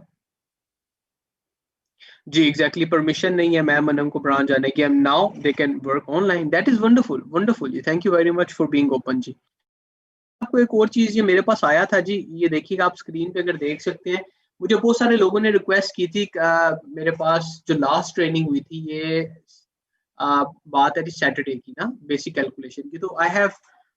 जी, एग्जैक्टली परमिशन नहीं है मैम मनम को ब्रांच जाने की, am now they can work online, that is wonderful wonderful जी, thank you very much for being open जी। आपको एक और चीज ये मेरे पास आया था जी, ये देखिएगा आप स्क्रीन पे अगर देख सकते हैं। मुझे बहुत सारे लोगों ने रिक्वेस्ट की थी, मेरे पास जो लास्ट ट्रेनिंग हुई थी ये, बात है सैटरडे की ना, बेसिक कैलकुलेशन की। तो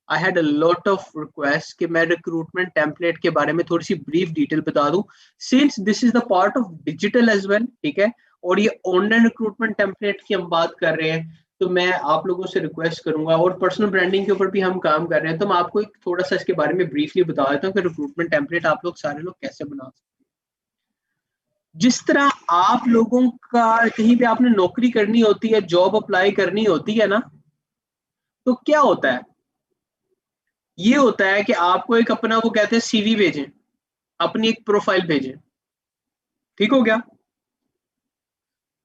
I had a lot of request कि मैं रिक्रूटमेंट टेम्पलेट के बारे में थोड़ी सी ब्रीफ डिटेल बता दूं, since this is the part of digital age well. ठीक है, और ये ऑनलाइन रिक्रूटमेंट टेम्पलेट की हम बात कर रहे हैं, तो मैं आप लोगों से रिक्वेस्ट करूंगा, और पर्सनल ब्रांडिंग के ऊपर भी हम काम कर रहे हैं, तो मैं आपको एक थोड़ा सा इसके बारे में ब्रीफली बता देता हूँ कि रिक्रूटमेंट टेम्पलेट आप लोग सारे लोग कैसे बना सकते हैं। जिस तरह आप लोगों का कहीं पे आपने नौकरी करनी होती है, जॉब अप्लाई करनी होती है ना, तो क्या होता है, ये होता है कि आपको एक अपना, वो कहते हैं सीवी भेजें, अपनी एक प्रोफाइल भेजें। ठीक हो गया,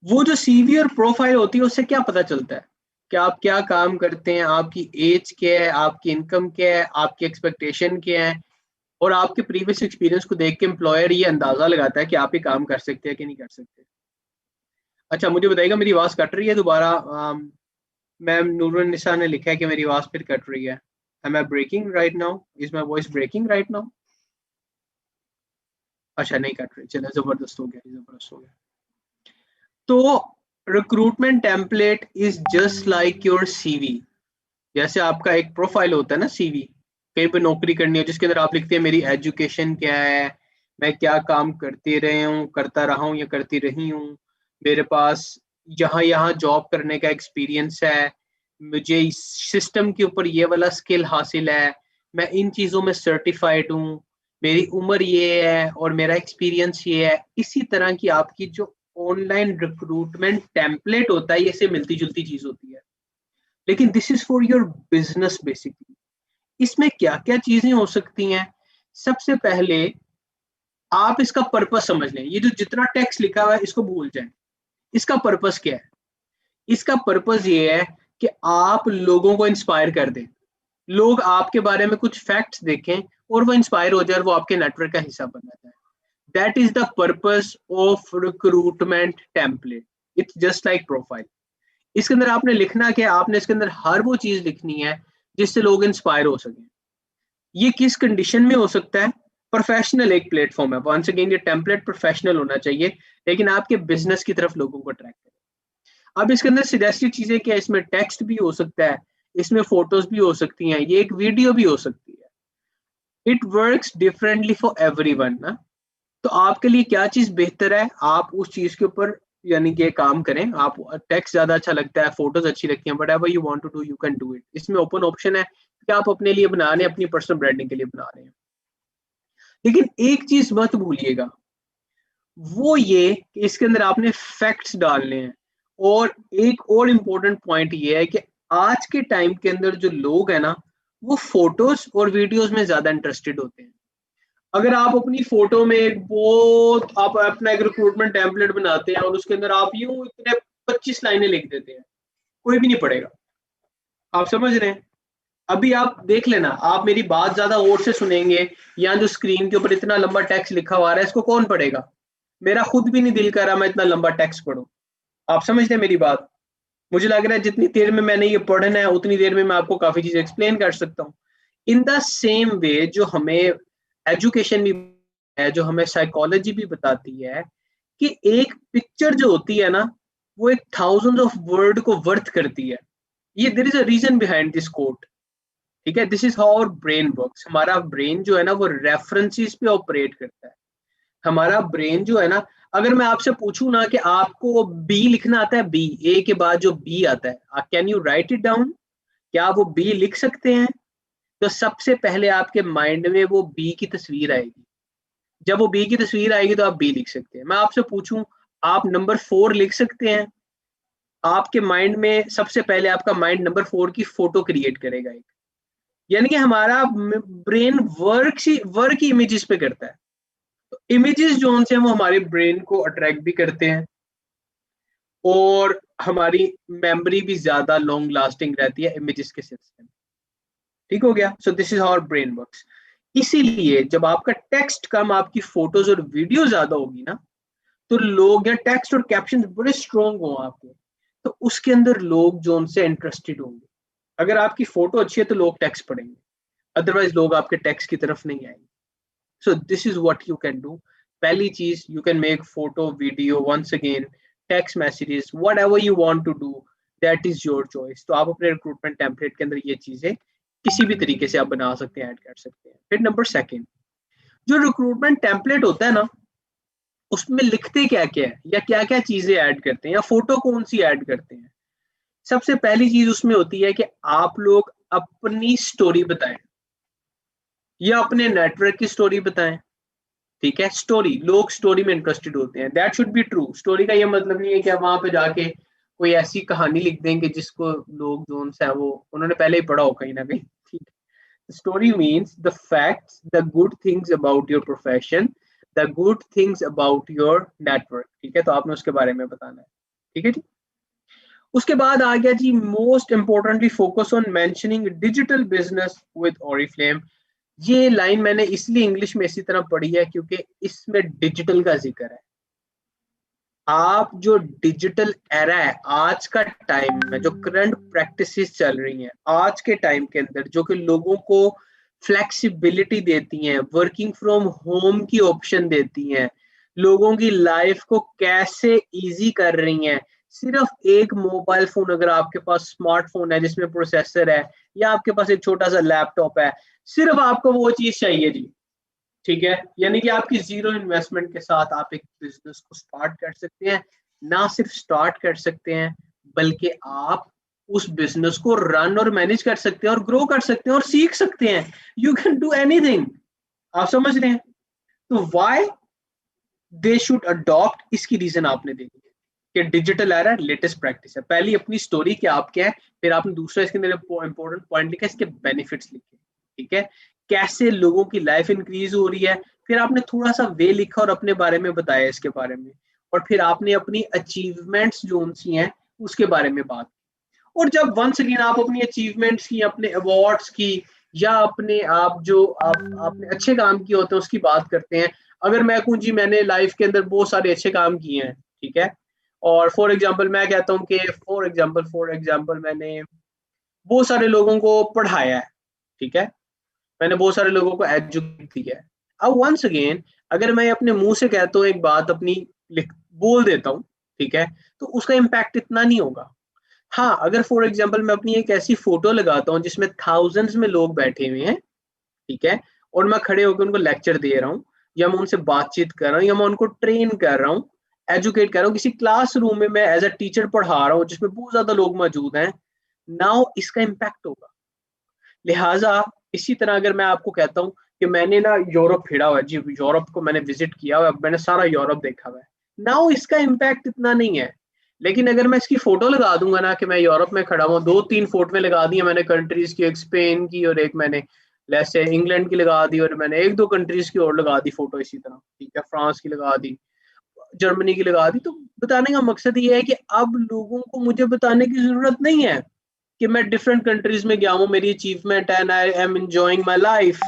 वो जो सीवी और प्रोफाइल होती है उससे क्या पता चलता है कि आप क्या काम करते हैं, आपकी एज क्या है, आपकी इनकम क्या है, आपकी एक्सपेक्टेशन क्या है, और आपके प्रीवियस एक्सपीरियंस को देख के एम्प्लॉयर ये अंदाजा लगाता है कि आप ये काम कर सकते हैं कि नहीं कर सकते। अच्छा मुझे बताइएगा, मेरी आवाज कट रही है दोबारा? मैम नूरुन निसा ने लिखा है कि मेरी आवाज फिर कट रही है। Am I breaking right now? Is my voice breaking right now? अच्छा नहीं कट रही, चलो जबरदस्त हो गया, जबरदस्त हो गया। तो recruitment template is just like your CV. जैसे आपका एक प्रोफाइल होता है ना, सीवी, कहीं पे नौकरी करनी है जिसके अंदर आप लिखते हैं मेरी एजुकेशन क्या है, मैं क्या काम करते रहे हूँ, करता रहा हूँ या करती रही हूँ, मेरे पास यहाँ यहाँ जॉब करने का एक्सपीरियंस है, मुझे इस सिस्टम के ऊपर ये वाला स्किल हासिल है, मैं इन चीज़ों में सर्टिफाइड हूँ, मेरी उम्र ये है और मेरा एक्सपीरियंस ये है। इसी तरह की आपकी जो ऑनलाइन रिक्रूटमेंट टेम्पलेट होता है, ये से मिलती जुलती चीज होती है। लेकिन this is for your business basically. इसमें क्या क्या चीजें हो सकती हैं? सबसे पहले आप इसका पर्पस समझ लें। ये जो जितना टेक्स्ट लिखा हुआ है इसको भूल जाएं। इसका पर्पस क्या है? इसका पर्पस ये है कि आप लोगों को इंस्पायर कर दें, लोग आपके बारे में कुछ फैक्ट्स देखें और वो इंस्पायर हो जाए और वो आपके नेटवर्क का हिस्सा बन जाए। That is the purpose of recruitment template. It's just like profile. इसके अंदर आपने लिखना क्या? आपने इसके अंदर हर वो चीज लिखनी है जिससे लोग इंस्पायर हो सके। ये किस कंडीशन में हो सकता है? प्रोफेशनल एक प्लेटफॉर्म है, वंस अगेन ये टेम्पलेट प्रोफेशनल होना चाहिए, लेकिन आपके बिजनेस की तरफ लोगों को अट्रैक्ट करे। अब इसके अंदर सजेस्टेड चीजें क्या है? इसमें टेक्स्ट भी हो सकता है, इसमें फोटोज भी हो सकती हैं, ये एक वीडियो भी हो सकती है। It works differently for everyone ना। तो आपके लिए क्या चीज बेहतर है, आप उस चीज के ऊपर यानी कि काम करें। आप टेक्स्ट ज्यादा अच्छा लगता है, फोटोज अच्छी लगती हैं, whatever you want to do you can do it। इसमें ओपन ऑप्शन है कि आप अपने लिए बना रहे हैं, अपनी पर्सनल ब्रांडिंग के लिए बना रहे हैं। लेकिन एक चीज मत भूलिएगा, वो ये कि इसके अंदर आपने फैक्ट्स डालने हैं। और एक और इम्पोर्टेंट पॉइंट ये है कि आज के टाइम के अंदर जो लोग हैं ना, वो फोटोज और वीडियोज में ज्यादा इंटरेस्टेड होते हैं। अगर आप अपनी फोटो में एक बहुत आप अपना एक रिक्रूटमेंट टेम्पलेट बनाते हैं और उसके अंदर आप यूं इतने 25 लाइनें लिख देते हैं, कोई भी नहीं पढ़ेगा। आप समझ रहे हैं? अभी आप देख लेना, आप मेरी बात ज्यादा और से सुनेंगे, या जो स्क्रीन के ऊपर इतना लंबा टेक्स्ट लिखा हुआ है इसको कौन पढ़ेगा? मेरा खुद भी नहीं दिल कर रहा मैं इतना लंबा टेक्स्ट पढ़ूं। आप समझ रहे हैं मेरी बात? मुझे लग रहा है जितनी देर में मैंने ये पढ़ना है उतनी देर में मैं आपको काफी चीजें एक्सप्लेन कर सकता हूँ। इन द सेम वे जो हमें एजुकेशन भी है, जो हमें साइकोलॉजी भी बताती है कि एक पिक्चर जो होती है ना, वो एक थाउजेंड ऑफ वर्ड को वर्थ करती है। ये there is a reason behind this quote. ठीक है, this is how our brain works. हमारा ब्रेन जो है ना वो रेफरेंसेस पे ऑपरेट करता है। हमारा ब्रेन जो है ना, अगर मैं आपसे पूछूं ना कि आपको बी लिखना आता है, बी, ए के बाद जो बी आता है, can you right it down? क्या आप वो बी लिख सकते हैं? तो सबसे पहले आपके माइंड में वो बी की तस्वीर आएगी। जब वो बी की तस्वीर आएगी तो आप बी लिख सकते हैं। मैं आपसे पूछूं, आप नंबर 4 लिख सकते हैं? आपके माइंड में सबसे पहले आपका माइंड नंबर 4 की फोटो क्रिएट करेगा एक। यानी कि हमारा ब्रेन वर्क ही इमेजेस पे करता है। तो इमेजेस जो हैं वो हमारे ब्रेन को अट्रैक्ट भी करते हैं और हमारी मेमोरी भी ज्यादा लॉन्ग लास्टिंग रहती है इमेजेस के सिलसिले में। ठीक हो गया? सो this is how brain works. इसीलिए जब आपका टेक्स्ट कम, आपकी फोटोज और वीडियो ज्यादा होगी ना, तो लोग, या टेक्स्ट और कैप्शन बड़े स्ट्रॉन्ग हो आपके, तो उसके अंदर लोग जो उनसे इंटरेस्टेड होंगे। अगर आपकी फोटो अच्छी है तो लोग टेक्स्ट पढ़ेंगे, अदरवाइज लोग आपके टेक्स्ट की तरफ नहीं आएंगे। So this is what you can do. पहली चीज, you can make photo, video, once again text messages, whatever you want to do, that is your choice. तो आप अपने रिक्रूटमेंट टेम्पलेट के अंदर ये चीजें किसी भी तरीके से आप बना सकते हैं, ऐड कर सकते हैं। फिर नंबर सेकेंड, जो रिक्रूटमेंट टेम्पलेट होता है ना, उसमें लिखते क्या क्या है या क्या क्या चीजें ऐड करते हैं या फोटो कौन सी ऐड करते हैं? सबसे पहली चीज उसमें होती है कि आप लोग अपनी स्टोरी बताएं या अपने नेटवर्क की स्टोरी बताएं। ठीक है, स्टोरी, लोग स्टोरी में इंटरेस्टेड होते हैं, that should be true. Story का ये मतलब नहीं है कि आप वहां पे जाके कोई ऐसी कहानी लिख देंगे जिसको लोग जो है वो उन्होंने पहले ही पढ़ा हो कहीं ना कहीं। ठीक है, story means the facts, the good things about your profession, the good things about your network. ठीक है, तो आपने उसके बारे में बताना है। ठीक है जी। उसके बाद आ गया जी, most importantly focus on mentioning digital business with Oriflame. ये लाइन मैंने इसलिए इंग्लिश में इसी तरह पढ़ी है क्योंकि इसमें डिजिटल का जिक्र है। आप जो डिजिटल एरा है, आज का टाइम में जो करंट प्रैक्टिसेस चल रही हैं आज के टाइम के अंदर, जो कि लोगों को फ्लेक्सिबिलिटी देती हैं, वर्किंग फ्रॉम होम की ऑप्शन देती हैं, लोगों की लाइफ को कैसे इजी कर रही हैं। सिर्फ एक मोबाइल फोन, अगर आपके पास स्मार्टफोन है जिसमें प्रोसेसर है, या आपके पास एक छोटा सा लैपटॉप है, सिर्फ आपको वो चीज चाहिए जी, ठीक है। यानी कि आपकी जीरो इन्वेस्टमेंट के साथ आप एक बिजनेस को स्टार्ट कर सकते हैं। ना सिर्फ स्टार्ट कर सकते हैं, बल्कि आप उस बिजनेस को रन और मैनेज कर सकते हैं और ग्रो कर सकते हैं और सीख सकते हैं। You can do anything. आप समझ रहे हैं? तो व्हाई दे शुड अडॉप्ट, इसकी रीजन आपने दे दी कि डिजिटल एरा लेटेस्ट प्रैक्टिस है। पहली अपनी स्टोरी क्या आप क्या है, फिर आपने दूसरा इसके अंदर इंपॉर्टेंट पॉइंट लिखा, इसके बेनिफिट्स लिखे, ठीक है, कैसे लोगों की लाइफ इंक्रीज हो रही है। फिर आपने थोड़ा सा वे लिखा और अपने बारे में बताया इसके बारे में, और फिर आपने अपनी अचीवमेंट्स जो सी हैं उसके बारे में बात की। और जब वंस अगेन आप अपनी अचीवमेंट्स की, अपने अवार्ड्स की, या अपने आप जो आपने अच्छे काम किए होते हैं उसकी बात करते हैं। अगर मैं कहूँ जी मैंने लाइफ के अंदर बहुत सारे अच्छे काम किए हैं, ठीक है, और फॉर एग्जाम्पल मैं कहता हूँ कि फॉर एग्जाम्पल मैंने बहुत सारे लोगों को पढ़ाया है, ठीक है, मैंने बहुत सारे लोगों को एजुकेट किया है। अब वंस अगेन अगर मैं अपने मुंह से कहता हूँ एक बात अपनी, लिख बोल देता हूँ, ठीक है, तो उसका इम्पैक्ट इतना नहीं होगा। हाँ, अगर फॉर एग्जाम्पल मैं अपनी एक ऐसी फोटो लगाता हूँ जिसमें थाउजेंड्स में लोग बैठे हुए हैं, ठीक है, और मैं खड़े होकर उनको लेक्चर दे रहा हूँ, या मैं उनसे बातचीत कर रहा हूँ, या मैं उनको ट्रेन कर रहा हूँ, एजुकेट कर रहा हूँ, किसी क्लासरूम में मैं एज अ टीचर पढ़ा रहा हूँ जिसमें बहुत ज्यादा लोग मौजूद हैं, नाउ इसका इम्पैक्ट होगा। लिहाजा इसी तरह अगर मैं आपको कहता हूँ कि मैंने ना यूरोप फिरा हुआ है जी, यूरोप को मैंने विजिट किया हुआ है, मैंने सारा यूरोप देखा हुआ है, नाउ इसका इम्पैक्ट इतना नहीं है। लेकिन अगर मैं इसकी फोटो लगा दूंगा ना कि मैं यूरोप में खड़ा हूँ, दो तीन फोटो लगा दी मैंने कंट्रीज की, एक स्पेन की और एक मैंने जैसे इंग्लैंड की लगा दी, और मैंने एक दो कंट्रीज की और लगा दी फोटो इसी तरह, ठीक है, फ्रांस की लगा दी, जर्मनी की लगा दी। तो बताने का मकसद ये है कि अब लोगों को मुझे बताने की जरूरत नहीं है कि मैं डिफरेंट कंट्रीज में गया हूँ, मेरी अचीवमेंट है and I am enjoying my life.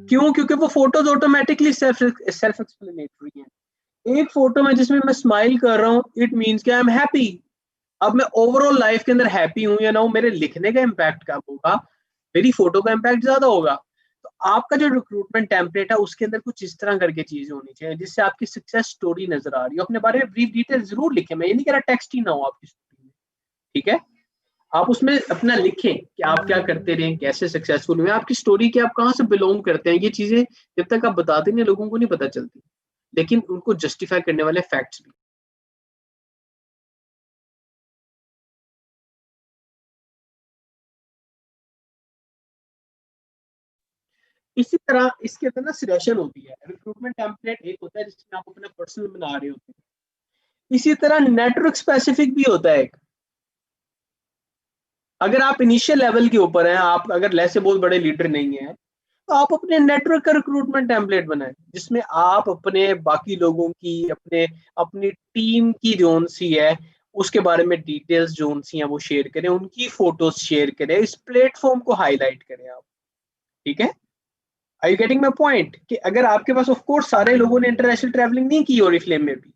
क्यों? क्योंकि वो फोटोज ऑटोमेटिकली सेल्फ एक्सप्लेनेटरी हैं। एक फोटो में जिसमें मैं स्माइल कर रहा हूँ, इट मीन्स कि आई एम हैप्पी। अब मैं ओवरऑल लाइफ के अंदर हैप्पी हूँ या ना हूँ, मेरे लिखने का इम्पैक्ट कम होगा, मेरी फोटो का इम्पैक्ट ज्यादा होगा। तो आपका जो रिक्रूटमेंट टेम्पलेट है उसके अंदर कुछ इस तरह करके चीजें होनी चाहिए जिससे आपकी सक्सेस स्टोरी नजर आ रही हो। अपने बारे में ब्रीफ डिटेल जरूर लिखें, मैं ये नहीं कह रहा टेक्स्ट ही ना हो आपकी स्टोरी में, ठीक है, आप उसमें अपना लिखें कि आप क्या करते रहे, कैसे सक्सेसफुल हुए, आपकी स्टोरी की, आप कहाँ से बिलोंग करते हैं। ये चीजें जब तक आप बताते नहीं लोगों को नहीं पता चलती, लेकिन उनको जस्टिफाई करने वाले फैक्ट्स भी। इसी तरह इसके अंदर ना सिलेक्शन होती है। रिक्रूटमेंट टेम्पलेट एक होता है जिसमें आप अपना पर्सनल बना रहे होते हैं, इसी तरह नेटवर्क स्पेसिफिक भी होता है एक। अगर आप इनिशियल लेवल के ऊपर हैं, आप अगर लेस से बहुत बड़े लीडर नहीं है, तो आप अपने नेटवर्क का रिक्रूटमेंट टेम्पलेट बनाएं जिसमें आप अपने बाकी लोगों की, अपने अपनी टीम की जोन सी है उसके बारे में डिटेल्स जोन सी है वो शेयर करें, उनकी फोटोज शेयर करें, इस प्लेटफॉर्म को हाईलाइट करें आप, ठीक है। आई यू गेटिंग माई पॉइंट? कि अगर आपके पास ऑफ कोर्स सारे लोगों ने इंटरनेशनल ट्रैवलिंग नहीं की ओरिफ्लेम में भी,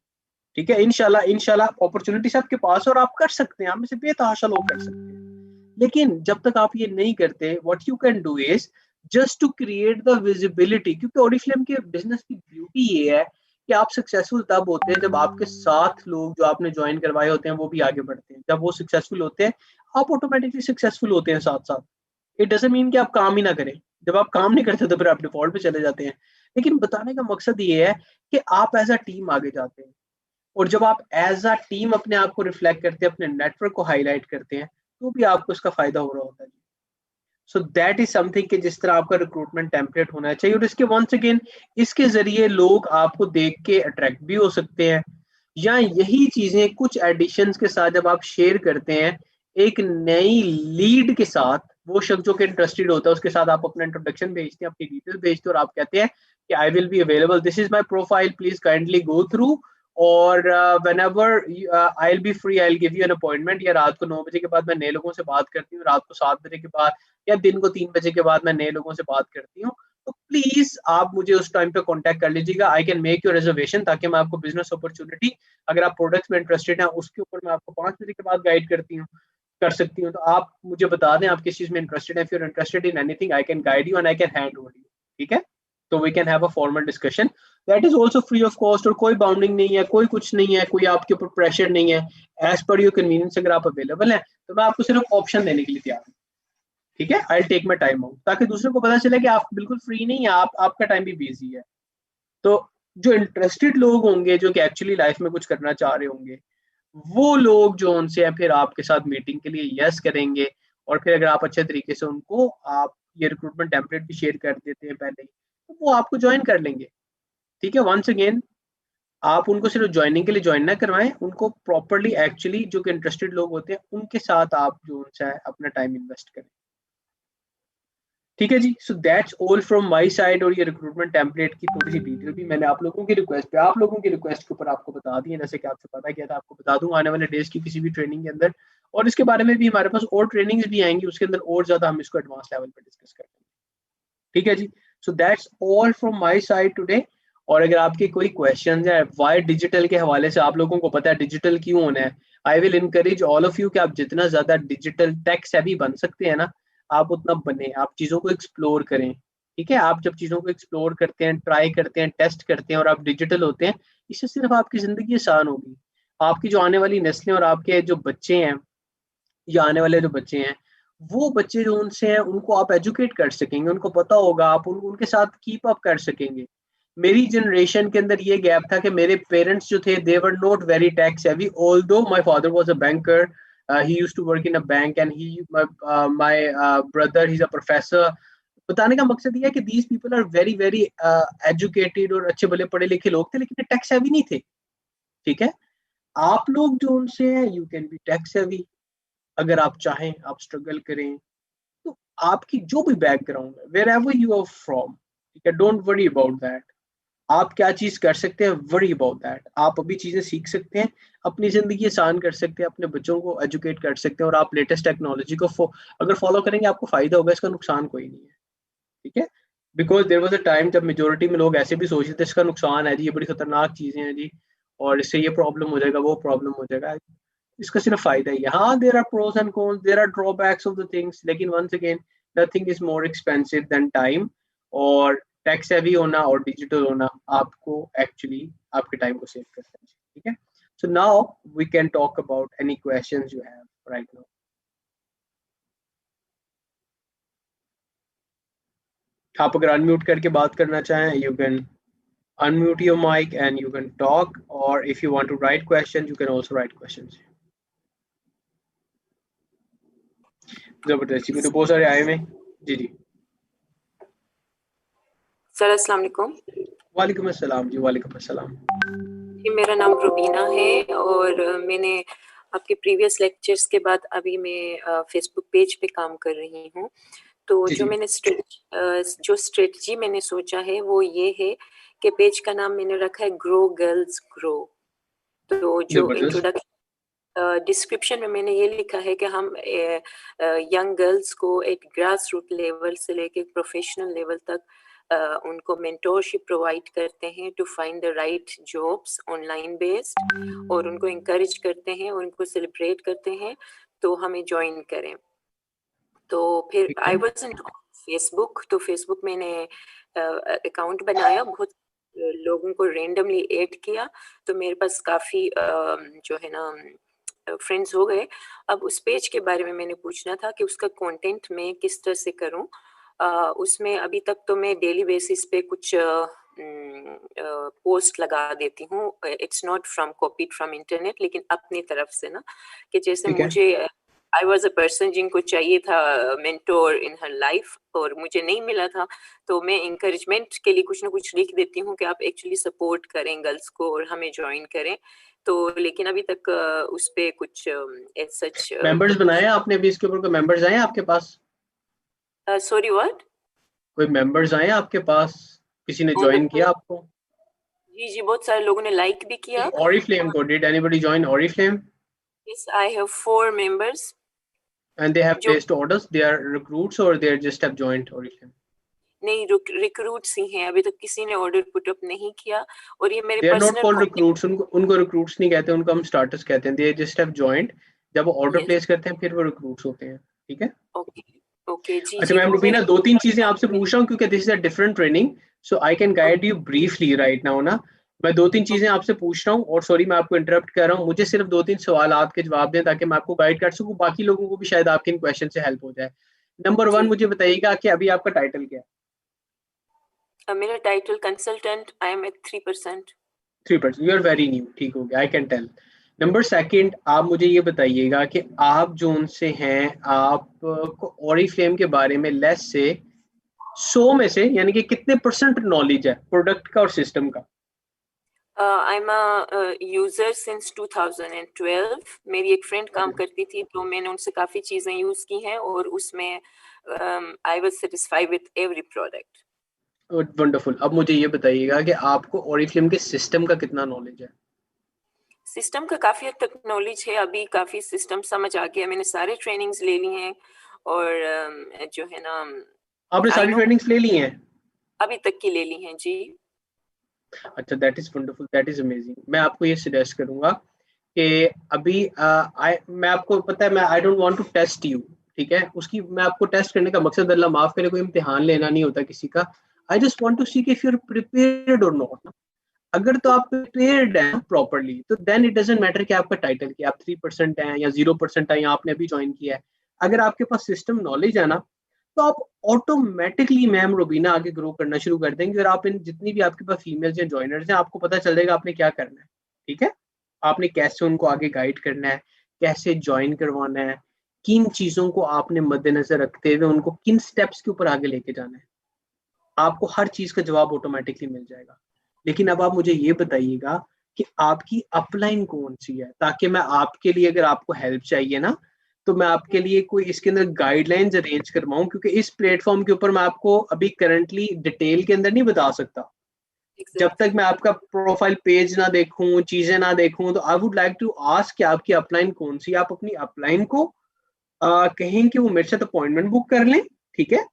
ठीक है, इंशाल्लाह इंशाल्लाह अपॉर्चुनिटीज आपके पास और आप कर सकते हैं, आप में से बेतहाशा लोग कर सकते हैं। लेकिन जब तक आप ये नहीं करते, what you can do is just to create the visibility. क्योंकि ओरिफ्लेम के बिजनेस की ब्यूटी ये है कि आप सक्सेसफुल तब होते हैं जब आपके साथ लोग जो आपने ज्वाइन करवाए होते हैं वो भी आगे बढ़ते हैं। जब वो सक्सेसफुल होते हैं, आप ऑटोमेटिकली सक्सेसफुल होते हैं साथ साथ। इट डजंट मीन कि आप काम ही ना करें। जब आप काम नहीं करते तो फिर आप डिफॉल्ट पे चले जाते हैं। लेकिन बताने का मकसद ये है कि आप एज अ टीम आगे जाते हैं, और जब आप एज अ टीम अपने आप को रिफ्लेक्ट करते हैं, अपने नेटवर्क को हाईलाइट करते हैं, तो भी आपको इसका फायदा हो रहा होता है। सो दैट इज समथिंग कि जिस तरह आपका रिक्रूटमेंट टेम्पलेट होना चाहिए, और इसके वंस अगेन इसके जरिए लोग आपको देख के अट्रैक्ट भी हो सकते हैं, या यही चीजें कुछ एडिशंस के साथ जब आप शेयर करते हैं एक नई लीड के साथ, वो शख्स जो कि इंटरेस्टेड होता है उसके साथ आप अपना इंट्रोडक्शन भेजते हैं, अपनी डिटेल्स भेजते हैं, और आप कहते हैं कि I will be available, this is my profile, please kindly go through, और whenever I will be free I will give you an appointment. या रात को 9 बजे के बाद मैं नए लोगों से बात करती हूँ, रात को 7 बजे के बाद या दिन को 3 बजे के बाद मैं नए लोगों से बात करती हूँ, तो प्लीज आप मुझे उस टाइम पे कांटेक्ट कर लीजिएगा। I can make your reservation, ताकि मैं आपको बिजनेस अपॉर्चुनिटी, अगर आप प्रोडक्ट्स में इंटरेस्टेड हैं, उसके ऊपर मैं आपको 5 बजे के बाद गाइड करती हूँ। कर सकती हूँ, तो आप मुझे बता दें आप किस चीज में इंटरेस्टेड है। If you are interested in anything I can guide you and I can hand over you, ठीक है। तो we can have a formal discussion that is also free of cost, और कोई बाउंडिंग नहीं है, कोई कुछ नहीं है, कोई आपके ऊपर प्रेशर नहीं है। एज पर योर कन्वीनियंस अगर आप अवेलेबल हैं तो मैं आपको सिर्फ ऑप्शन देने के लिए तैयार हूँ, ठीक है। I take my time out, ताकि दूसरे को पता चले कि आप बिल्कुल फ्री नहीं है, आपका टाइम भी बिजी है। तो जो इंटरेस्टेड लोग होंगे, जो कि एक्चुअली लाइफ में कुछ करना चाह रहे होंगे, वो लोग जो उनसे हैं फिर आपके साथ मीटिंग के लिए यस करेंगे। और फिर अगर आप अच्छे तरीके से उनको आप ये रिक्रूटमेंट टेम्पलेट भी शेयर कर देते हैं पहले ही, तो वो आपको ज्वाइन कर लेंगे, ठीक है। वंस अगेन, आप उनको सिर्फ ज्वाइनिंग के लिए ज्वाइन ना करवाएं, उनको प्रॉपरली एक्चुअली जो कि इंटरेस्टेड लोग होते हैं उनके साथ आप जो उनसे अपना टाइम इन्वेस्ट करें, ठीक है जी। So that's all from my side. और ये रिक्रूटमेंट टेम्पलेट की थोड़ी सी डिटेल भी मैंने आप लोगों की रिक्वेस्ट पे, आप लोगों की रिक्वेस्ट के ऊपर आपको बता दी है, जैसे कि आपसे पता किया था, आपको बता दूंगा आने वाले डेज की किसी भी ट्रेनिंग के अंदर। और इसके बारे में भी हमारे पास और ट्रेनिंग्स भी आएंगी, उसके अंदर और ज्यादा हम इसको एडवांस लेवल पे डिस्कस करेंगे, ठीक है जी। So that's all from my side today. और अगर आपके कोई क्वेश्चंस है वाई डिजिटल के हवाले से, आप लोगों को पता है डिजिटल क्यों होना है, I will encourage all of you कि आप जितना ज्यादा डिजिटल टेक सेवी बन सकते हैं ना, आप उतना बने, आप चीजों को एक्सप्लोर करें, ठीक है। आप जब चीजों को एक्सप्लोर करते हैं, ट्राई करते हैं, टेस्ट करते हैं और आप डिजिटल होते हैं, इससे सिर्फ आपकी जिंदगी आसान होगी। आपकी जो आने वाली नस्लें और आपके जो बच्चे हैं या आने वाले जो बच्चे हैं, वो बच्चे जो उनसे हैं उनको आप एजुकेट कर सकेंगे, उनको पता होगा, आप उनके साथ कीप अप कर सकेंगे। मेरी जनरेशन के अंदर ये गैप था कि मेरे पेरेंट्स जो थे they were not very tech savvy, although my father was a banker, he used to work in a bank and he my brother he is a professor. बताने का मकसद ये है कि these people are very very educated और अच्छे भले पढ़े लिखे लोग थे, लेकिन टेक सेवी नहीं थे, ठीक है। आप लोग जो उनसे हैं you can be tech savvy, अगर आप चाहें, आप स्ट्रगल करें, तो आपकी जो भी बैकग्राउंड है, wherever you are from, ठीक है, डोंट वरी अबाउट दैट। आप क्या चीज कर सकते हैं, वरी अबाउट दैट। आप अभी चीजें सीख सकते हैं, अपनी जिंदगी आसान कर सकते हैं, अपने बच्चों को एजुकेट कर सकते हैं, और आप लेटेस्ट टेक्नोलॉजी को अगर फॉलो करेंगे आपको फायदा होगा, इसका नुकसान कोई नहीं है, ठीक है। Because there was a time जब मेजोरिटी में लोग ऐसे भी सोचते थे इसका नुकसान है जी, ये बड़ी खतरनाक चीजें हैं जी, और इससे ये प्रॉब्लम हो जाएगा, वो प्रॉब्लम हो जाएगा। इसका सिर्फ फायदा ही है। हाँ, there are pros and cons, there are drawbacks of the things, लेकिन once again nothing is more expensive than time. और टैक्स सेवी होना और डिजिटल होना आपको एक्चुअली आपके टाइम को सेव करता है, ठीक है। So now we can talk about any questions you have right now. आप अगर अनम्यूट करके बात करना चाहें, you can unmute your mic and you can talk, or if you want to write questions you can also write questions। जबरदस्ती में तो बहुत सारे आए हुए। जी जी सर अस्सलाम वालेकुम। वालेकुम अस्सलाम जी। वालेकुम अस्सलाम जी, मेरा नाम रुबीना है और मैंने आपके प्रीवियस लेक्चर्स के बाद अभी मैं फेसबुक पेज पे काम कर रही हूँ। तो जो मैंने स्ट्रेटजी मैंने सोचा है वो ये है कि पेज का नाम मैंने रखा है ग्रो गर्ल्स ग्रो। तो जो इंट्रोडक्शन डिस्क्रिप्शन में मैंने ये लिखा है कि हम यंग गर्ल्स को एक ग्रास रूट लेवल से लेके प्रोफेशनल लेवल तक उनको मेंटोरशिप प्रोवाइड करते हैं to find the right jobs online based, और उनको इंकरेज करते हैं, उनको सेलिब्रेट करते हैं तो हमें ज्वाइन करें। तो फिर आई वाज इन फेसबुक, तो फेसबुक मैंने अकाउंट बनाया, बहुत लोगों को रेंडमली ऐड किया, तो मेरे पास काफ़ी जो है ना फ्रेंड्स हो गए। अब उस पेज के बारे में मैंने पूछना था कि उसका कंटेंट मैं किस तरह से करूं। उसमें अभी तक तो मैं डेली बेसिस पे कुछ पोस्ट लगा देती हूँ, it's not from copied from internet, लेकिन अपनी तरफ से ना, कि जैसे मुझे आई वॉज अ पर्सन जिनको चाहिए था मेंटोर इन हर लाइफ और मुझे नहीं मिला था, तो मैं इंकरेजमेंट के लिए कुछ ना कुछ लिख देती हूँ कि आप एक्चुअली सपोर्ट करें गर्ल्स को और हमें ज्वाइन करें। तो लेकिन अभी तक उस पे कुछ सच मेंबर्स बनाए आपने अभी इसके ऊपर? कोई मेंबर्स आए आपके पास? Sorry what? कोई मेंबर्स आए आपके पास? किसी ने ज्वाइन किया आपको? जी जी, बहुत सारे लोगों ने लाइक भी किया। Oriflame को did anybody join Oriflame? Yes, I have 4 members. And they have placed orders? They are recruits or they just have joined Oriflame? नहीं, रिक्रूट्स ही हैं, अभी तक किसी ने ऑर्डर पुट अप नहीं किया। और ये मेरे They are not personal called recruits, उनको recruits नहीं कहते, उनको हम starters कहते हैं। They just have joined जब वो ऑर्डर यस। प्लेस करते हैं फिर वो रिक्रूट्स होते हैं, ठीक है। ओके। ओके जी अच्छा जी, मैम वो रुबीना, मैंने 2-3 चीजें आपसे पूछ रहा हूँ क्योंकि this is a different training, so I can guide you briefly right now ना। मैं 2-3 चीजें आपसे पूछ रहा हूँ, और सॉरी मैं आपको इंटरप्ट कर रहा हूँ, मुझे सिर्फ 2-3 सवाल आपके जवाब दें ताकि मैं आपको गाइड कर सकूँ, बाकी लोगों को भी शायद आपके इन क्वेश्चन से हेल्प हो जाए। नंबर 1 जी। मुझे बताइएगा कि अभी आपका टाइटल क्या है? मेरा title consultant, I am at 3%। 3%, you are very new, ठीक हो गया, I can tell. Number second, आप मुझे ये बताइएगा कि आप जो उनसे हैं, आपको ओरिफ्लेम के बारे में लेस से 100 में से यानी कि कितने परसेंट नॉलेज है प्रोडक्ट का और सिस्टम का? I am a user since 2012। मेरी एक फ्रेंड काम करती थी तो मैंने उनसे काफी चीजें यूज की हैं और उसमें I was satisfied with every product. Wonderful. अब मुझे ये बताइएगा कि आपको ओरिफ्लेम के सिस्टम का कितना नॉलेज है? सिस्टम का काफी हद तक नॉलेज है, अभी काफी सिस्टम समझ आ गया, मैंने सारे ट्रेनिंग्स ले ली हैं और जो है ना, आपने आई सारी नो, ट्रेनिंग्स ले ली हैं? अभी तक की ले ली हैं जी। अच्छा, that is wonderful, that is amazing. मैं आपको ये सजेस्ट करूंगा कि अभी मैं आपको पता है, मैं I don't want to test you, ठीक है, उसकी मैं आपको टेस्ट करने का मकसद, अल्लाह माफ करे, कोई इम्तिहान लेना नहीं होता किसी का। I just want to see if you are prepared और नॉट। अगर तो आप प्रिपेयर्ड हैं प्रॉपरली तो देन इट डजेंट मैटर कि आपका टाइटल क्या, आप 3% हैं या 0% है या आपने अभी ज्वाइन किया है। अगर आपके पास सिस्टम नॉलेज है ना, तो आप ऑटोमेटिकली मैम रुबीना आगे ग्रो करना शुरू कर देंगे, और आप इन जितनी भी आपके पास फीमेल्स या ज्वाइनर्स हैं, आपको पता चल जाएगा आपने क्या करना है, ठीक है। आपने कैसे उनको आगे गाइड करना है, कैसे ज्वाइन करवाना है, किन चीजों को आपने मद्देनजर रखते हुए उनको किन स्टेप्स के ऊपर आगे लेके जाना है, आपको हर चीज का जवाब ऑटोमेटिकली मिल जाएगा। लेकिन अब आप मुझे ये बताइएगा कि आपकी अपलाइन कौन सी है, ताकि मैं आपके लिए, अगर आपको हेल्प चाहिए ना, तो मैं आपके लिए कोई इसके अंदर गाइडलाइंस अरेंज करवाऊं, क्योंकि इस प्लेटफॉर्म के ऊपर मैं आपको अभी करंटली डिटेल के अंदर नहीं बता सकता। जब तक एग्जैक्टली। मैं आपका प्रोफाइल पेज ना देखूं, चीजें ना देखूं, तो I would like to ask कि आपकी अपलाइन कौन सी है। आप अपनी अपलाइन को कहें कि वो मेरे साथ अपॉइंटमेंट बुक कर लें, ठीक है,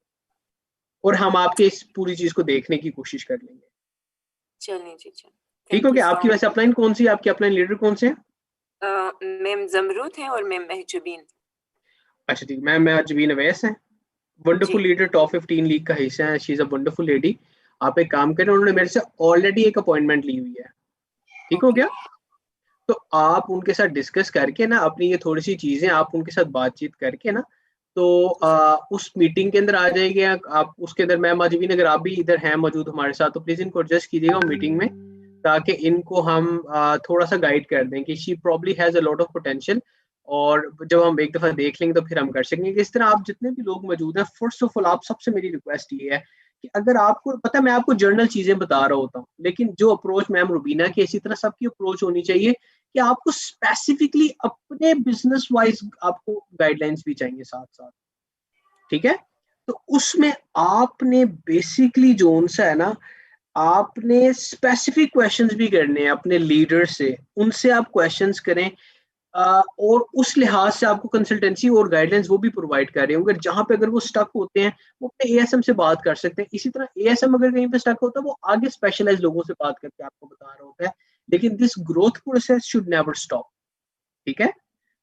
और हम आपके इस पूरी चीज को देखने की कोशिश कर लेंगे। चलिए जी, चलिए, ठीक हो थैंक यू गया? सो आपकी वैसे अपलाइन कौन सी है, आपकी अपलाइन लीडर कौन से है? मच। मैम जमरूद हैं और मैम महजूबीन। अच्छा ठीक, मैं जबीन अवैस है, जी। वंडरफुल लीडर, टॉप 15 लीग का हिस्सा है, she is a wonderful lady. आप एक काम करें, उन्होंने मेरे से ऑलरेडी एक अपॉइंटमेंट ली हुई है, ठीक हो ओके। गया। तो आप उनके साथ डिस्कस करके ना अपनी ये थोड़ी सी चीजें आप उनके साथ बातचीत करके ना, तो उस मीटिंग के अंदर आ जाएंगे आप उसके अंदर। मैम अजमीन, अगर आप भी इधर हैं मौजूद हमारे साथ, तो प्लीज इनको एडजस्ट कीजिएगा मीटिंग में, ताकि इनको हम थोड़ा सा गाइड कर दें कि she probably has a lot of potential. और जब हम एक दफा देख लेंगे तो फिर हम कर सकेंगे। इस तरह आप जितने भी लोग मौजूद हैं, फर्स्ट ऑफ ऑल आप सबसे मेरी रिक्वेस्ट ये है कि अगर आपको पता है, मैं आपको जर्नल चीजें बता रहा होता हूँ, लेकिन जो अप्रोच मैम रुबीना की, इसी तरह सबकी अप्रोच होनी चाहिए कि आपको स्पेसिफिकली अपने बिजनेस वाइज आपको गाइडलाइंस भी चाहिए साथ साथ, ठीक है। तो उसमें आपने बेसिकली जो उनसे है ना, आपने स्पेसिफिक क्वेश्चंस भी करने हैं अपने लीडर से, उनसे आप क्वेश्चंस करें। और उस लिहाज से आपको कंसल्टेंसी और गाइडलाइंस वो भी प्रोवाइड कर रहे होंगे, जहां पे अगर वो स्टक होते हैं वो अपने एएसएम से बात कर सकते हैं। इसी तरह एएसएम अगर कहीं पे स्टक होता है, वो आगे स्पेशलाइज लोगों से बात करके आपको बता रहा होता है। लेकिन this growth process should never stop, ठीक है।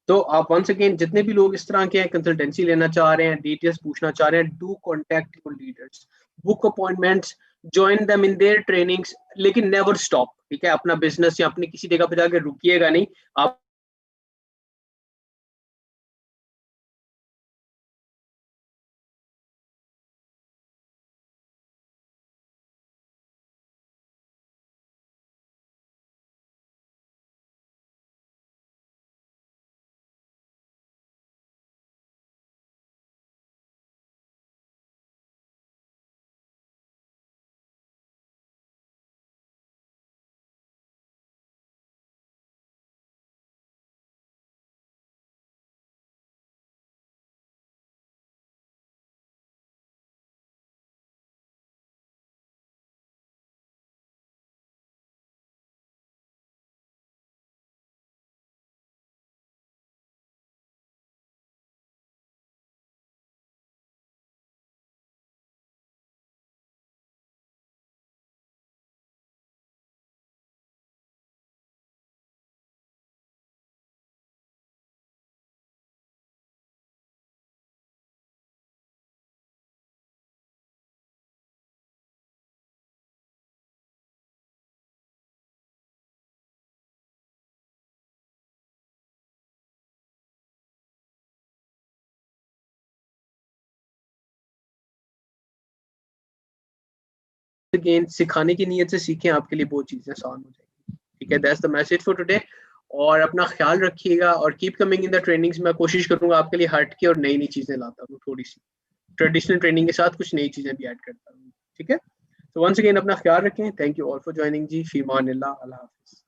तो आप वंस अगेन, जितने भी लोग इस तरह के कंसल्टेंसी लेना चाह रहे हैं, डिटेल्स पूछना चाह रहे हैं, do contact your leaders, book appointments, join them in their trainings, लेकिन नेवर स्टॉप, ठीक है। अपना बिजनेस या अपनी किसी जगह पे जाकर रुकिएगा नहीं आप। अगेन सिखाने की नीयत से सीखें, आपके लिए बहुत चीज़ें आसान हो जाएंगी। ठीक है, that's the message for today. और अपना ख्याल रखिएगा और keep coming in the trainings. मैं कोशिश करूंगा आपके लिए हट के और नई नई चीज़ें लाता हूँ, थोड़ी सी ट्रेडिशनल ट्रेनिंग के साथ कुछ नई चीज़ें भी ऐड करता हूँ। ठीक है, तो वंस अगेन अपना ख्याल रखें। Thank you all for joining जी। फीमान अल्लाह, अल्लाह हाफिज़।